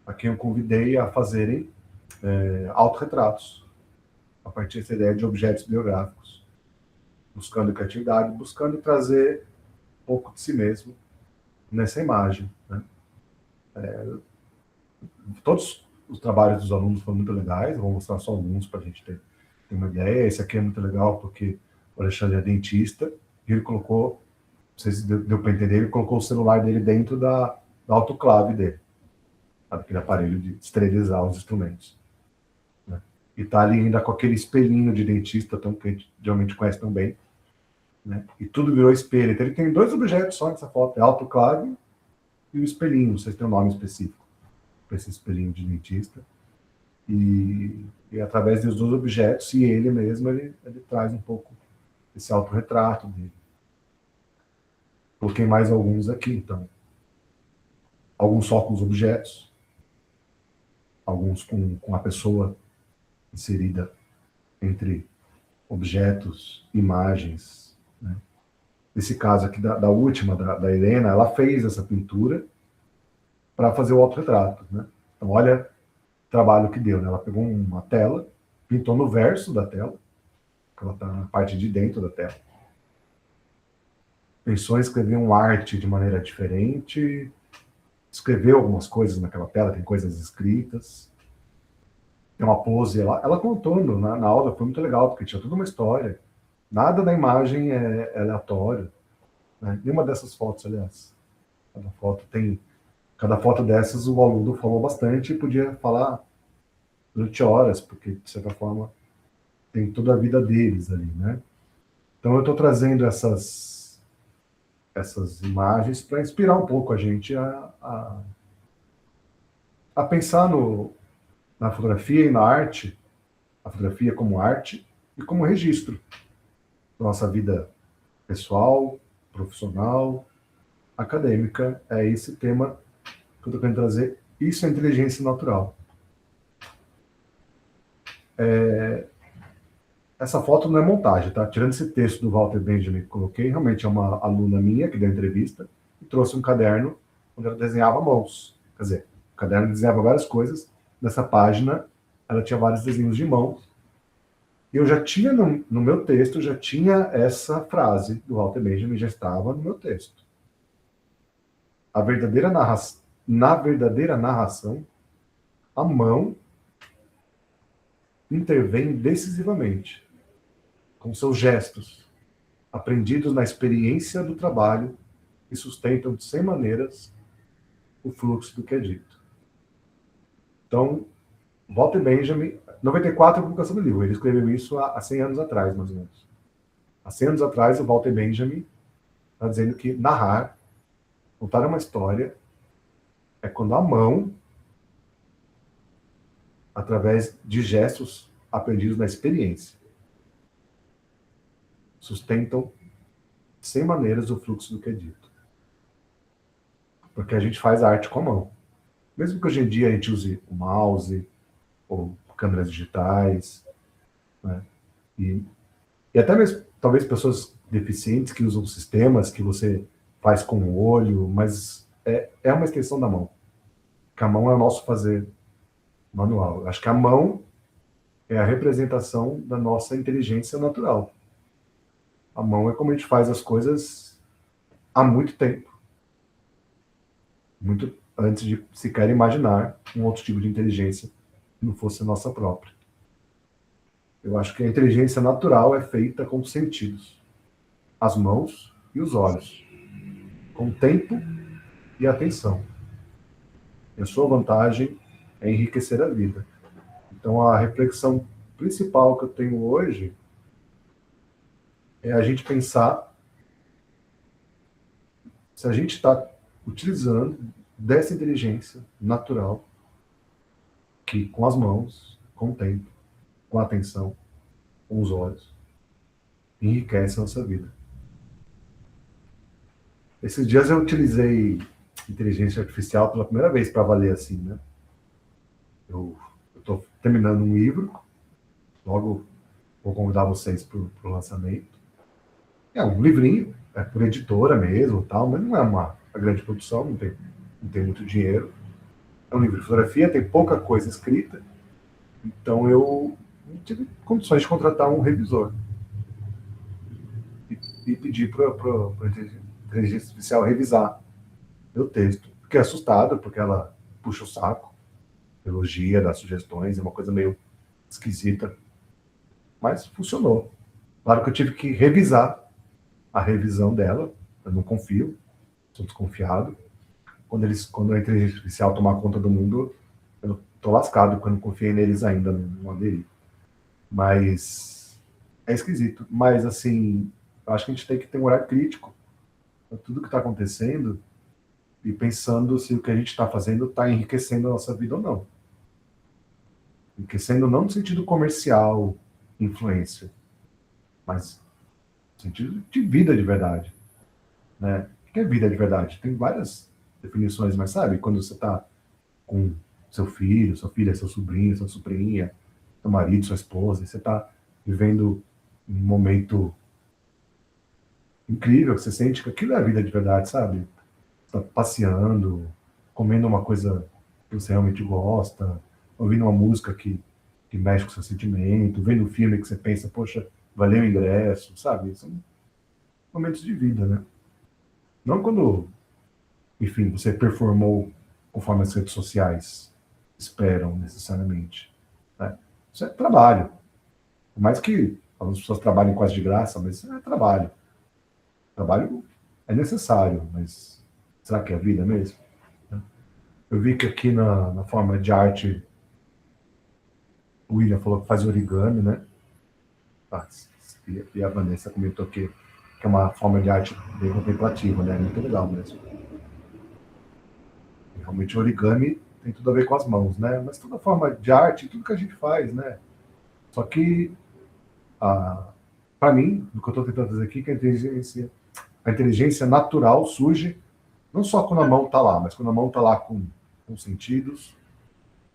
a quem eu convidei a fazerem autorretratos, a partir dessa ideia de objetos biográficos, buscando criatividade, buscando trazer um pouco de si mesmo nessa imagem, né? Todos os trabalhos dos alunos foram muito legais, vou mostrar só alguns para a gente ter uma ideia. Esse aqui é muito legal porque o Alexandre é dentista e ele colocou, não sei se deu para entender, ele colocou o celular dele dentro da autoclave dele, aquele aparelho de esterilizar os instrumentos, né? E está ali ainda com aquele espelhinho de dentista, que a gente geralmente conhece tão bem, né? E tudo virou espelho. Então ele tem dois objetos só nessa foto, é a autoclave e o espelhinho, não sei se tem um nome específico para esse espelhinho de dentista. E através dos dois objetos, e ele mesmo, ele traz um pouco esse autorretrato dele. Coloquei mais alguns aqui, então. Alguns só com os objetos, alguns com a pessoa inserida entre objetos, imagens, né? Nesse caso aqui da última, da Helena, ela fez essa pintura para fazer o autorretrato, né? Então, olha o trabalho que deu, né? Ela pegou uma tela, pintou no verso da tela, que ela está na parte de dentro da tela. Pensou em escrever um arte de maneira diferente, escreveu algumas coisas naquela tela, tem coisas escritas, tem uma pose, ela contou na aula, foi muito legal, porque tinha toda uma história, nada da imagem é aleatório, né? Nenhuma dessas fotos, aliás, cada foto dessas o aluno falou bastante e podia falar durante horas, porque, de certa forma, tem toda a vida deles ali, né? Então, eu estou trazendo essas imagens para inspirar um pouco a gente a pensar na fotografia e na arte, a fotografia como arte e como registro da nossa vida pessoal, profissional, acadêmica. É esse tema que eu estou querendo trazer Isso é inteligência natural. Essa foto não é montagem, tá? Tirando esse texto do Walter Benjamin que coloquei, realmente é uma aluna minha que deu entrevista e trouxe um caderno onde ela desenhava mãos. Quer dizer, o caderno desenhava várias coisas. Nessa página, ela tinha vários desenhos de mãos. E eu já tinha, no meu texto, já tinha essa frase do Walter Benjamin, já estava no meu texto. Na verdadeira narração, a mão intervém decisivamente, com seus gestos, aprendidos na experiência do trabalho, que sustentam de 100 maneiras o fluxo do que é dito. Então, Walter Benjamin, 94 a publicação do livro, ele escreveu isso há 100 anos atrás, mais ou menos. Há 100 anos atrás, o Walter Benjamin está dizendo que narrar, contar uma história, é quando a mão, através de gestos aprendidos na experiência, sustentam sem maneiras o fluxo do que é dito. Porque a gente faz arte com a mão. Mesmo que hoje em dia a gente use o mouse ou câmeras digitais, né? E até mesmo, talvez, pessoas deficientes que usam sistemas que você faz com o olho, mas é uma extensão da mão. Que a mão é o nosso fazer manual. Acho que a mão é a representação da nossa inteligência natural. A mão é como a gente faz as coisas há muito tempo. Muito antes de sequer imaginar um outro tipo de inteligência que não fosse a nossa própria. Eu acho que a inteligência natural é feita com os sentidos. As mãos e os olhos. Com tempo e atenção. E a sua vantagem é enriquecer a vida. Então, a reflexão principal que eu tenho hoje é a gente pensar se a gente está utilizando dessa inteligência natural que, com as mãos, com o tempo, com a atenção, com os olhos, enriquece a nossa vida. Esses dias eu utilizei inteligência artificial pela primeira vez para valer assim, né? Eu estou terminando um livro, logo vou convidar vocês para o lançamento. É um livrinho, é por editora mesmo, tal, mas não é uma grande produção, não tem muito dinheiro. É um livro de fotografia, tem pouca coisa escrita, então eu tive condições de contratar um revisor e pedir para a inteligência artificial revisar meu texto. Fiquei assustado, porque ela puxa o saco, elogia, dá sugestões, é uma coisa meio esquisita, mas funcionou. Claro que eu tive que revisar a revisão dela, eu não confio, sou desconfiado. Quando a inteligência artificial tomar conta do mundo, eu tô lascado, porque eu não confiei neles ainda, não aderi. Mas é esquisito. Mas, assim, eu acho que a gente tem que ter um olhar crítico para tudo que está acontecendo e pensando se o que a gente está fazendo está enriquecendo a nossa vida ou não. Enriquecendo não no sentido comercial, influência, mas no sentido de vida de verdade. Né? O que é vida de verdade? Tem várias definições, mas sabe, quando você está com seu filho, sua filha, seu sobrinho, sua sobrinha, seu marido, sua esposa, e você está vivendo um momento incrível, que você sente que aquilo é a vida de verdade, sabe? Você está passeando, comendo uma coisa que você realmente gosta, ouvindo uma música que mexe com o seu sentimento, vendo um filme que você pensa, poxa, valeu o ingresso, sabe? São momentos de vida, né? Não quando, enfim, você performou conforme as redes sociais esperam, necessariamente. Né? Isso é trabalho. Por mais que algumas pessoas trabalhem quase de graça, mas é trabalho. Trabalho é necessário, mas será que é a vida mesmo? Eu vi que aqui na forma de arte, o William falou que faz origami, né? E a Vanessa comentou que é uma forma de arte bem contemplativa, né? Muito legal mesmo. E realmente o origami tem tudo a ver com as mãos, né? Mas toda forma de arte, tudo que a gente faz, né? Só que, para mim, o que eu estou tentando dizer aqui, que a inteligência natural surge não só quando a mão está lá, mas quando a mão está lá com com sentidos,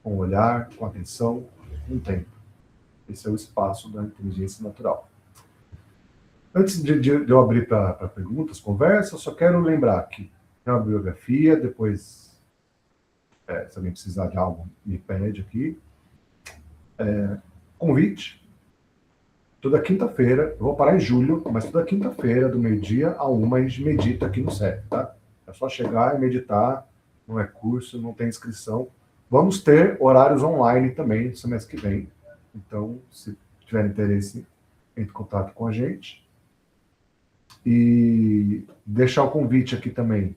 com olhar, com atenção, com tempo. Esse é o espaço da inteligência natural. Antes de eu abrir para perguntas, conversa, eu só quero lembrar que tem uma biografia, depois, se alguém precisar de algo, me pede aqui. Convite. Toda quinta-feira, eu vou parar em julho, mas toda quinta-feira, do meio-dia a 1, a gente medita aqui no CEP, tá? É só chegar e meditar, não é curso, não tem inscrição. Vamos ter horários online também no semestre que vem. Então, se tiver interesse, entre em contato com a gente. E deixar o convite aqui também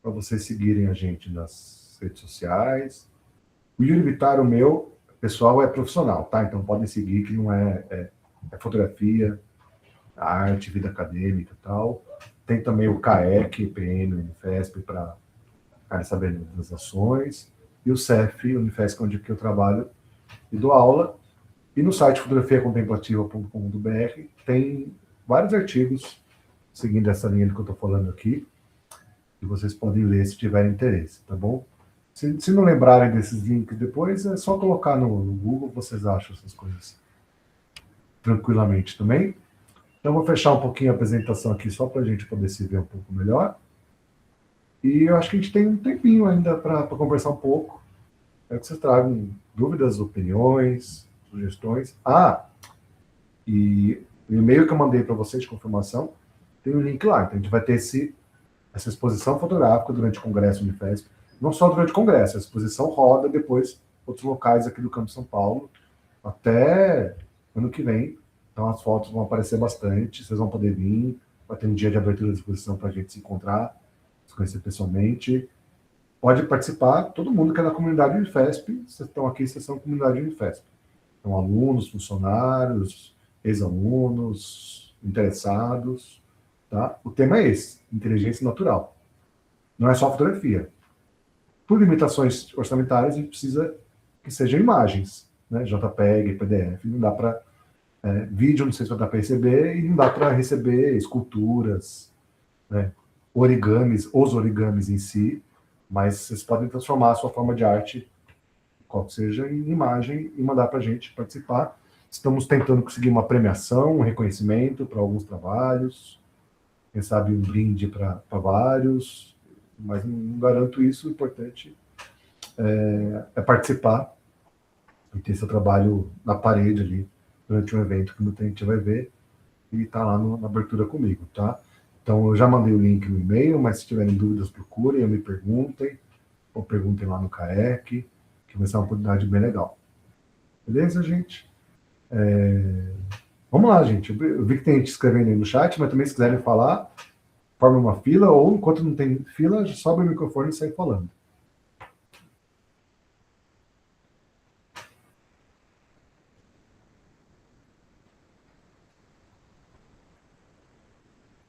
para vocês seguirem a gente nas redes sociais. O Yuri Vittar, o meu pessoal, é profissional, tá? Então podem seguir, que não é fotografia, arte, vida acadêmica e tal. Tem também o CAEC, PN, Unifesp, para ficarem sabendo das ações. E o CEF, Unifesp, onde eu trabalho e dou aula. E no site fotografiacontemplativa.com.br tem vários artigos seguindo essa linha que eu estou falando aqui, que vocês podem ler se tiverem interesse, tá bom? Se não lembrarem desses links depois, é só colocar no Google, vocês acham essas coisas tranquilamente também. Então, vou fechar um pouquinho a apresentação aqui, só para a gente poder se ver um pouco melhor. E eu acho que a gente tem um tempinho ainda para conversar um pouco. Quero que vocês tragam dúvidas, opiniões, sugestões. E o e-mail que eu mandei para vocês de confirmação, tem um link lá. Então, a gente vai ter essa exposição fotográfica durante o Congresso Unifesp. Não só durante o Congresso, a exposição roda depois outros locais aqui do Campo São Paulo, até ano que vem. Então, as fotos vão aparecer bastante, vocês vão poder vir. Vai ter um dia de abertura da exposição para a gente se encontrar, se conhecer pessoalmente. Pode participar, todo mundo que é da comunidade Unifesp, vocês estão aqui, vocês são comunidade Unifesp. Então, alunos, funcionários, ex-alunos, interessados, tá? O tema é esse, inteligência natural. Não é só fotografia. Por limitações orçamentárias, a gente precisa que sejam imagens, né? JPEG, PDF, não dá para... vídeo, não sei se vai dar para receber, e não dá para receber esculturas, né? Os origamis em si, mas vocês podem transformar a sua forma de arte, qual que seja, em imagem e mandar para a gente participar. Estamos tentando conseguir uma premiação, um reconhecimento para alguns trabalhos, quem sabe um brinde para vários, mas não garanto isso. O importante é participar e ter seu trabalho na parede ali durante um evento que muita gente vai ver e tá lá na abertura comigo, tá? Então, eu já mandei o link no e-mail, mas se tiverem dúvidas, procurem, ou me perguntem, ou perguntem lá no CAEC, que vai ser uma oportunidade bem legal. Beleza, gente? Vamos lá, gente. Eu vi que tem gente escrevendo aí no chat, mas também se quiserem falar, forme uma fila, ou enquanto não tem fila, sobe o microfone e sai falando.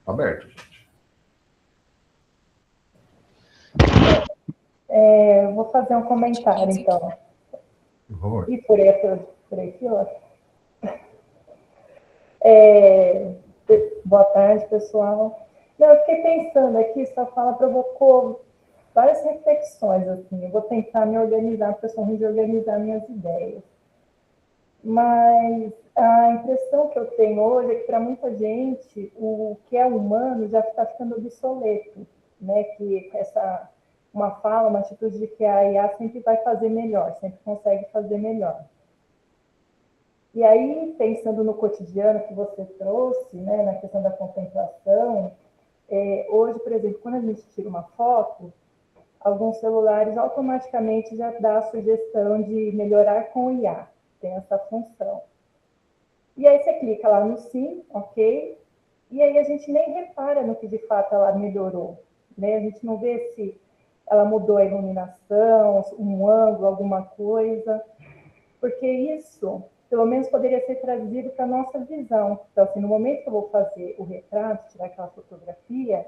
Aberto, gente. Vou fazer um comentário, então. Por favor. E por aí, fila? Boa tarde, pessoal. Não, eu fiquei pensando aqui, sua fala provocou várias reflexões, assim. Eu vou tentar me organizar, porque eu sou ruim de organizar minhas ideias. Mas a impressão que eu tenho hoje é que, para muita gente, o que é humano já está ficando obsoleto, né? Que uma fala, uma atitude de que a IA sempre vai fazer melhor, sempre consegue fazer melhor. E aí, pensando no cotidiano que você trouxe, né, na questão da contemplação, hoje, por exemplo, quando a gente tira uma foto, alguns celulares automaticamente já dá a sugestão de melhorar com o IA, tem essa função. E aí você clica lá no sim, ok, e aí a gente nem repara no que de fato ela melhorou, né? A gente não vê se ela mudou a iluminação, um ângulo, alguma coisa, porque isso, pelo menos, poderia ser trazido para a nossa visão. Então, assim, no momento que eu vou fazer o retrato, tirar aquela fotografia,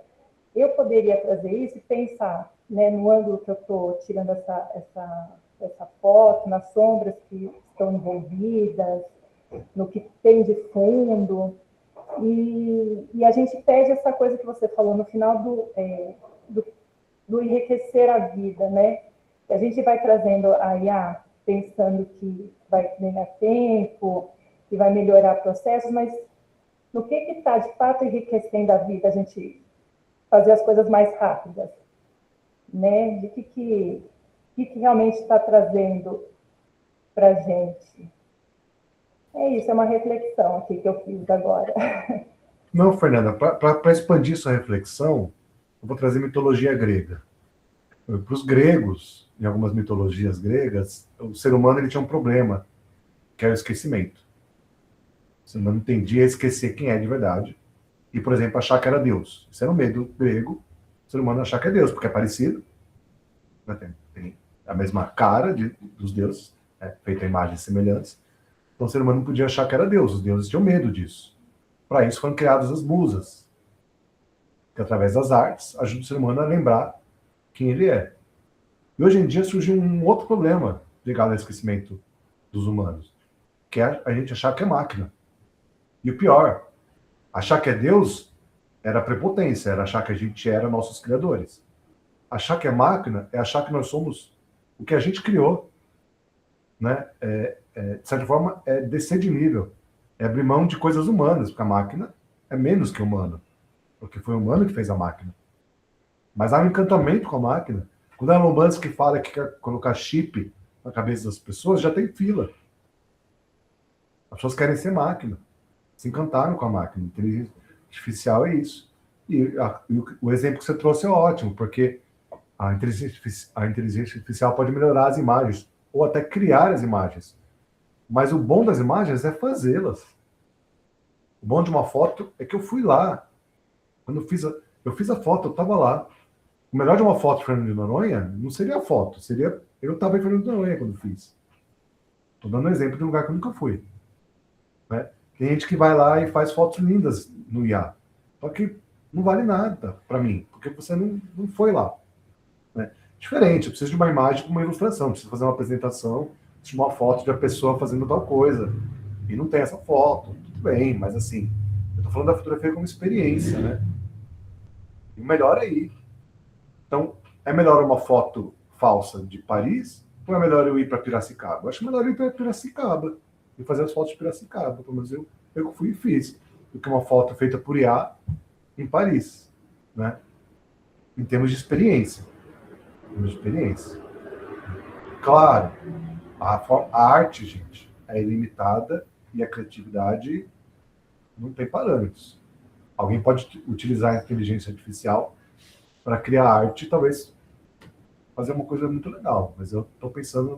eu poderia trazer isso e pensar, né, no ângulo que eu estou tirando essa foto, nas sombras que estão envolvidas, no que tem de fundo. E a gente perde essa coisa que você falou no final do enriquecer a vida, né? A gente vai trazendo a IA pensando que vai ganhar tempo, que vai melhorar processos, mas no que está de fato enriquecendo a vida a gente fazer as coisas mais rápidas, né? De que realmente está trazendo para a gente. É isso, é uma reflexão aqui que eu fiz agora. Não, Fernanda, para expandir sua reflexão, eu vou trazer mitologia grega. Para os gregos, em algumas mitologias gregas, o ser humano ele tinha um problema, que é o esquecimento. O ser humano tendia a esquecer quem é de verdade. E, por exemplo, achar que era Deus. Isso era um medo grego, o ser humano achar que é Deus, porque é parecido, né? Tem a mesma cara dos deuses, né? Feita a imagens semelhantes. Então o ser humano não podia achar que era Deus, os deuses tinham medo disso. Para isso foram criadas as musas, que através das artes ajudam o ser humano a lembrar quem ele é. E hoje em dia surgiu um outro problema ligado ao esquecimento dos humanos, que é a gente achar que é máquina. E o pior, achar que é Deus era prepotência, era achar que a gente era nossos criadores. Achar que é máquina é achar que nós somos o que a gente criou. Né? De certa forma, é descer de nível. É abrir mão de coisas humanas, porque a máquina é menos que humano. Porque foi o humano que fez a máquina. Mas há um encantamento com a máquina. Quando a Elon Musk fala que quer colocar chip na cabeça das pessoas, já tem fila. As pessoas querem ser máquina. Se encantaram com a máquina. Inteligência artificial é isso. E o exemplo que você trouxe é ótimo, porque a inteligência artificial pode melhorar as imagens, ou até criar as imagens. Mas o bom das imagens é fazê-las. O bom de uma foto é que eu fui lá. Quando eu fiz a foto, eu estava lá. O melhor de uma foto de Fernando de Noronha não seria a foto, seria eu estava em Fernando de Noronha quando fiz. Estou dando um exemplo de um lugar que eu nunca fui. Né? Tem gente que vai lá e faz fotos lindas no IA. Só que não vale nada para mim, porque você não foi lá. Né? Diferente, eu preciso de uma imagem com uma ilustração, preciso fazer uma apresentação, preciso de uma foto de uma pessoa fazendo tal coisa. E não tem essa foto, tudo bem, mas assim, eu estou falando da fotografia como experiência, né? E o melhor é ir. Então, é melhor uma foto falsa de Paris ou é melhor eu ir para Piracicaba? Eu acho melhor eu ir para Piracicaba e fazer as fotos de Piracicaba. Pelo menos eu fui e fiz. Do que uma foto feita por IA em Paris, né? Em termos de experiência. Claro, a arte, gente, é ilimitada e a criatividade não tem parâmetros. Alguém pode utilizar a inteligência artificial para criar arte e talvez fazer uma coisa muito legal, mas eu estou pensando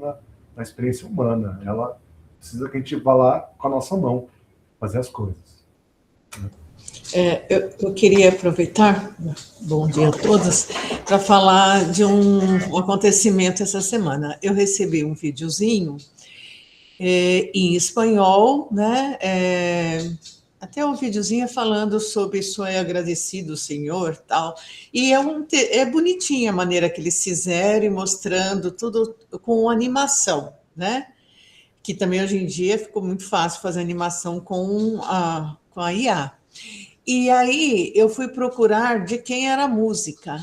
na experiência humana. Ela precisa que a gente vá lá com a nossa mão fazer as coisas. Eu queria aproveitar, bom dia a todos, para falar de um acontecimento essa semana. Eu recebi um videozinho em espanhol, né? Até um videozinho falando sobre sou agradecido, Senhor, tal. E é bonitinha a maneira que eles fizeram, mostrando tudo com animação, né? Que também hoje em dia ficou muito fácil fazer animação com a IA. E aí eu fui procurar de quem era a música.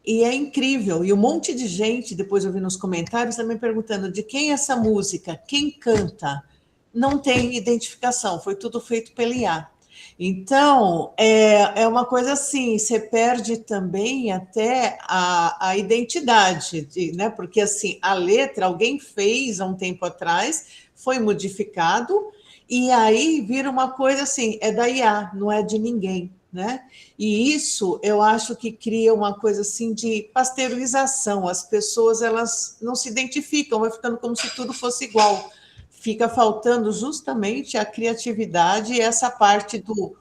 E é incrível. E um monte de gente, depois eu vi nos comentários, também perguntando de quem é essa música, quem canta. Não tem identificação, foi tudo feito pela IA. Então, é uma coisa assim, você perde também até a identidade, né? Porque assim, a letra alguém fez há um tempo atrás, foi modificado, e aí vira uma coisa assim, é da IA, não é de ninguém, né? E isso eu acho que cria uma coisa assim de pasteurização. As pessoas elas não se identificam, vai ficando como se tudo fosse igual. Fica faltando justamente a criatividade e essa parte do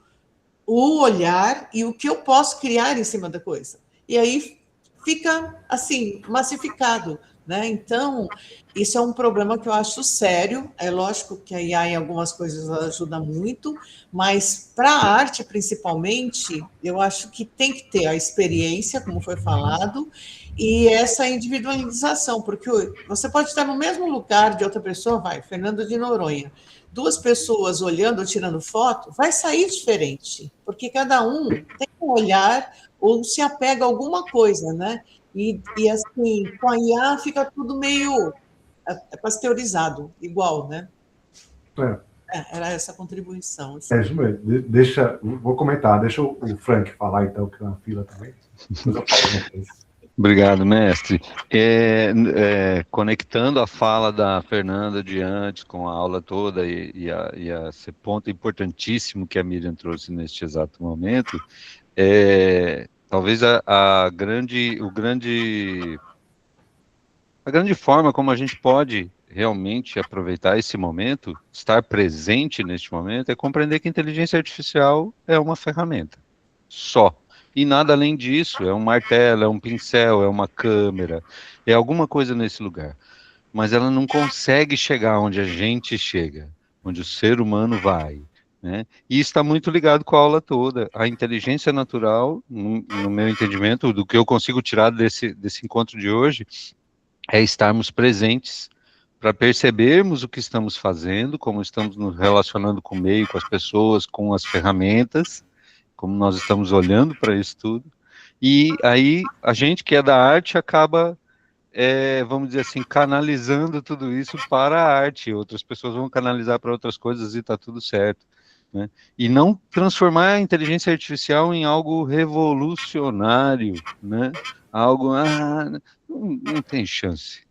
olhar e o que eu posso criar em cima da coisa. E aí fica assim, massificado. Né? Então, isso é um problema que eu acho sério. É lógico que a IA em algumas coisas ajuda muito, mas para a arte, principalmente, eu acho que tem que ter a experiência, como foi falado, e essa individualização, porque você pode estar no mesmo lugar de outra pessoa, Fernando de Noronha, duas pessoas olhando ou tirando foto, vai sair diferente, porque cada um tem um olhar, ou se apega a alguma coisa, né? E assim, com a IA fica tudo meio pasteurizado, igual, né? Era essa a contribuição. Assim. Isso mesmo. Vou comentar, deixa o Frank falar então, que tá na fila também. Depois eu falo uma coisa. Obrigado, mestre. Conectando a fala da Fernanda de antes com a aula toda e esse ponto importantíssimo que a Miriam trouxe neste exato momento, talvez a grande forma como a gente pode realmente aproveitar esse momento, estar presente neste momento, é compreender que a inteligência artificial é uma ferramenta só. E nada além disso, é um martelo, é um pincel, é uma câmera, é alguma coisa nesse lugar. Mas ela não consegue chegar onde a gente chega, onde o ser humano vai. Né? E está muito ligado com a aula toda. A inteligência natural, no meu entendimento, do que eu consigo tirar desse encontro de hoje, é estarmos presentes para percebermos o que estamos fazendo, como estamos nos relacionando com o meio, com as pessoas, com as ferramentas, como nós estamos olhando para isso tudo. E aí a gente que é da arte acaba, vamos dizer assim, canalizando tudo isso para a arte. Outras pessoas vão canalizar para outras coisas e está tudo certo. Né? E não transformar a inteligência artificial em algo revolucionário, né? Algo, não tem chance.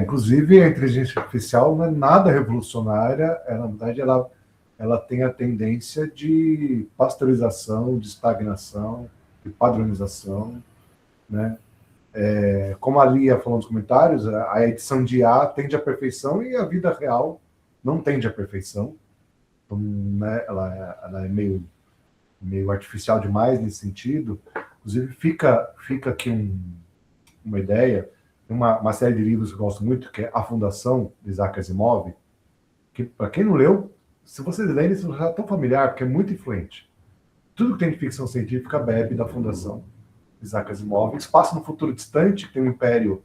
Inclusive, a inteligência artificial não é nada revolucionária, na verdade, ela tem a tendência de pasteurização, de estagnação, de padronização, né? Como a Lia falou nos comentários, a edição de IA tende à perfeição e a vida real não tende à perfeição. Então, né, ela é meio artificial demais nesse sentido. Inclusive, fica aqui uma ideia. Uma série de livros que eu gosto muito, que é A Fundação, de Isaac Asimov, que, para quem não leu, se vocês lerem, isso já é tão familiar, porque é muito influente. Tudo que tem de ficção científica bebe da Fundação de Isaac Asimov. Isso passa no futuro distante, que tem um império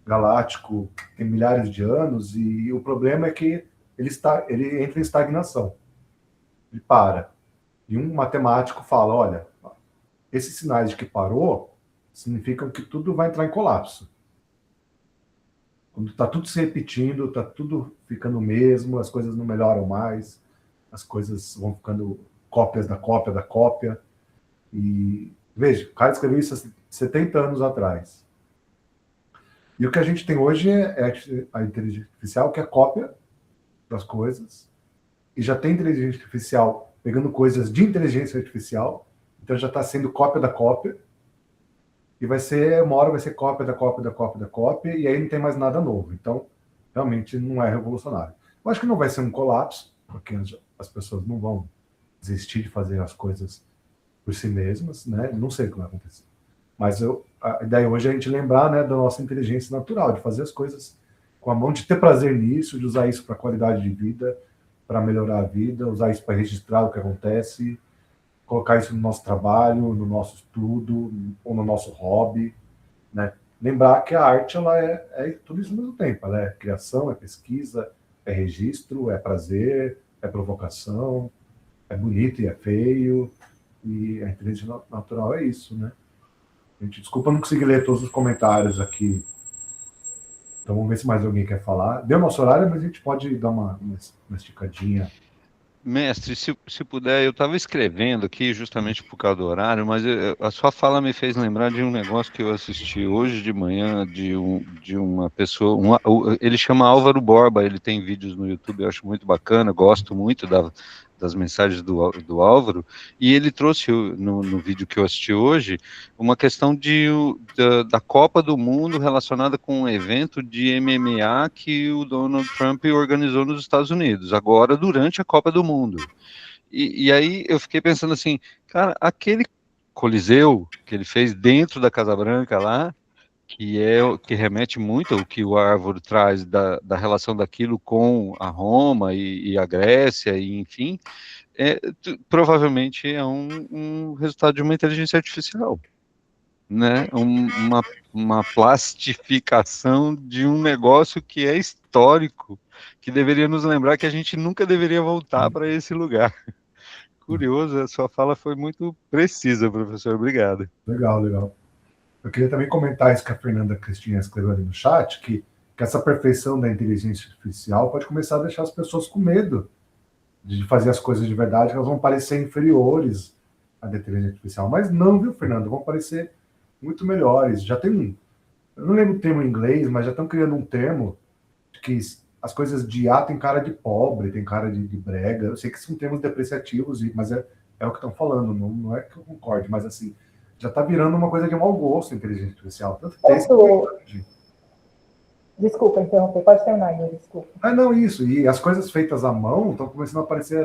galáctico, tem milhares de anos, e o problema é que ele entra em estagnação. Ele para. E um matemático fala, olha, esses sinais de que parou significam que tudo vai entrar em colapso. Quando está tudo se repetindo, está tudo ficando o mesmo, as coisas não melhoram mais, as coisas vão ficando cópias da cópia da cópia. E veja, o cara escreveu isso há 70 anos atrás. E o que a gente tem hoje é a inteligência artificial, que é cópia das coisas, e já tem inteligência artificial pegando coisas de inteligência artificial, então já está sendo cópia da cópia. E uma hora vai ser cópia da cópia da cópia da cópia, e aí não tem mais nada novo. Então, realmente não é revolucionário. Eu acho que não vai ser um colapso, porque as pessoas não vão desistir de fazer as coisas por si mesmas, né? Não sei o que vai acontecer. Mas a ideia hoje é a gente lembrar, né, da nossa inteligência natural, de fazer as coisas com a mão, de ter prazer nisso, de usar isso para qualidade de vida, para melhorar a vida, usar isso para registrar o que acontece, colocar isso no nosso trabalho, no nosso estudo, ou no nosso hobby, né? Lembrar que a arte, ela é tudo isso ao mesmo tempo. Ela é criação, é pesquisa, é registro, é prazer, é provocação, é bonito e é feio, e a inteligência natural é isso, né? Gente, desculpa não conseguir ler todos os comentários aqui. Então vamos ver se mais alguém quer falar. Deu nosso horário, mas a gente pode dar uma esticadinha. Mestre, se puder, eu estava escrevendo aqui justamente por causa do horário, mas a sua fala me fez lembrar de um negócio que eu assisti hoje de manhã de uma pessoa, ele chama Álvaro Borba, ele tem vídeos no YouTube, eu acho muito bacana, gosto muito das mensagens do Álvaro, e ele trouxe no vídeo que eu assisti hoje uma questão da Copa do Mundo relacionada com um evento de MMA que o Donald Trump organizou nos Estados Unidos, agora durante a Copa do Mundo. E aí eu fiquei pensando assim, cara, aquele coliseu que ele fez dentro da Casa Branca lá, que remete muito ao que o Álvaro traz da relação daquilo com a Roma e a Grécia, e enfim, provavelmente é um resultado de uma inteligência artificial, né? Uma plastificação de um negócio que é histórico, que deveria nos lembrar que a gente nunca deveria voltar para esse lugar. curioso, a sua fala foi muito precisa, professor, obrigado. Legal, legal. Eu queria também comentar isso que a Fernanda Cristina escreveu ali no chat, que essa perfeição da inteligência artificial pode começar a deixar as pessoas com medo de fazer as coisas de verdade, que elas vão parecer inferiores à inteligência artificial. Mas não, viu, Fernanda? Vão parecer muito melhores. Já tem um... Eu não lembro o termo em inglês, mas já estão criando um termo que as coisas de IA tem cara de pobre, tem cara de brega. Eu sei que são termos depreciativos, mas é o que estão falando. Não é que eu concorde, mas assim, já está virando uma coisa de mau gosto a inteligência artificial. Tanto que Desculpa interromper, pode terminar, Yuri, desculpa. Não, isso. E as coisas feitas à mão estão começando a parecer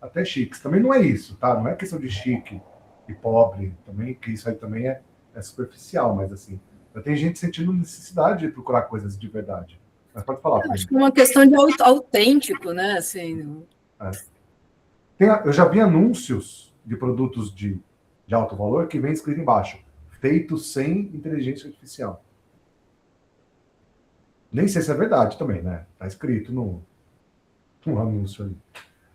até chiques. Também não é isso, tá? Não é questão de chique e pobre, também, que isso aí também é superficial, mas assim, já tem gente sentindo necessidade de procurar coisas de verdade. Mas pode falar. Acho que é uma questão de autêntico, né? Assim, eu já vi anúncios de produtos de alto valor que vem escrito embaixo, feitos sem inteligência artificial. Nem sei se é verdade também, né? Tá escrito no anúncio ali.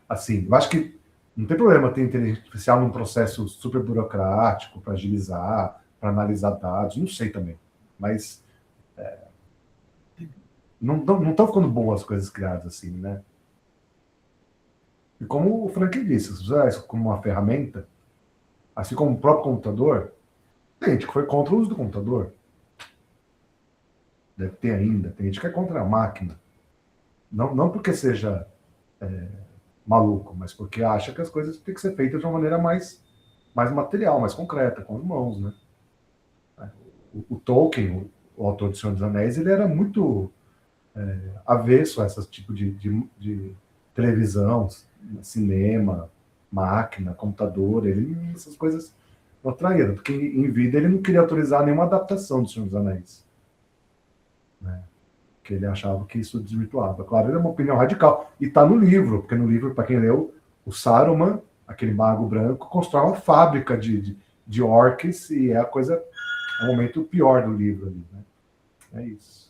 Assim, eu acho que não tem problema ter inteligência artificial num processo super burocrático, para agilizar, para analisar dados, não sei também. Mas não estão ficando boas as coisas criadas assim, né? E como o Frank disse, se usar isso como uma ferramenta, assim como o próprio computador, tem gente que foi contra o uso do computador. Deve ter ainda. Tem gente que é contra a máquina. Não porque seja maluco, mas porque acha que as coisas têm que ser feitas de uma maneira mais material, mais concreta, com as mãos, né? O Tolkien, o autor de Senhor dos Anéis, ele era muito avesso a esse tipo de televisão, cinema, máquina, computador. Essas coisas não atraíram, porque em vida ele não queria autorizar nenhuma adaptação do Senhor dos Anéis. Né? Que ele achava que isso desvirtuava. Claro, ele é uma opinião radical. E está no livro, porque no livro, para quem leu, o Saruman, aquele mago branco, constrói uma fábrica de orcs e é o momento pior do livro ali. Né? É isso.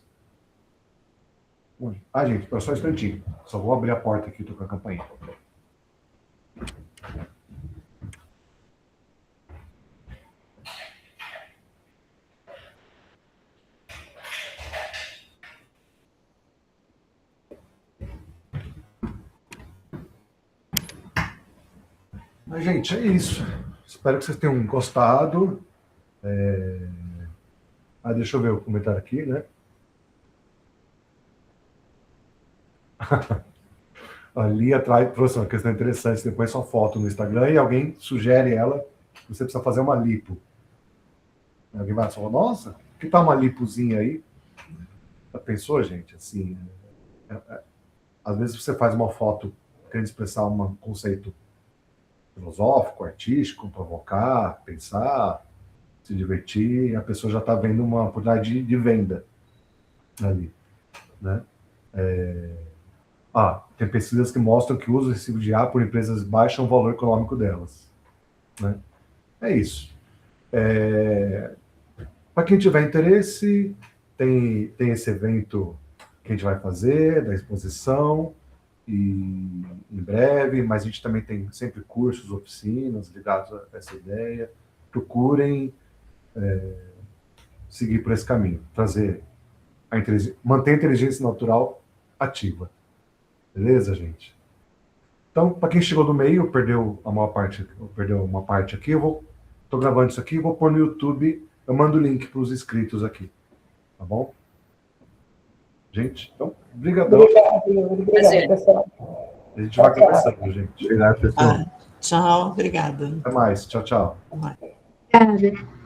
Gente, só um instantinho. Só vou abrir a porta aqui, tô com a campainha. Mas, gente, é isso. Espero que vocês tenham gostado. Deixa eu ver o comentário aqui, né? Ali atrás trouxe uma questão interessante. Você põe sua foto no Instagram e alguém sugere ela. Você precisa fazer uma lipo. Alguém vai falar, nossa, que tal uma lipozinha aí? Já pensou, gente? Assim, às vezes você faz uma foto querendo expressar um conceito filosófico, artístico, provocar, pensar, se divertir, e a pessoa já está vendo uma oportunidade de venda ali, né? Tem pesquisas que mostram que o uso excessivo de IA por empresas baixa o valor econômico delas, né? É isso. Para quem tiver interesse, tem esse evento que a gente vai fazer, da exposição, e em breve, mas a gente também tem sempre cursos, oficinas ligados a essa ideia. Procurem seguir por esse caminho, manter a inteligência natural ativa. Beleza, gente? Então, para quem chegou no meio, perdeu uma parte aqui, estou gravando isso aqui, vou pôr no YouTube, eu mando o link para os inscritos aqui, tá bom? Gente, então, obrigadão. Obrigada, pessoal. A gente vai conversando, gente. Obrigado, pessoal. Tchau, obrigada. Até mais. Tchau, tchau. Até mais. Obrigada.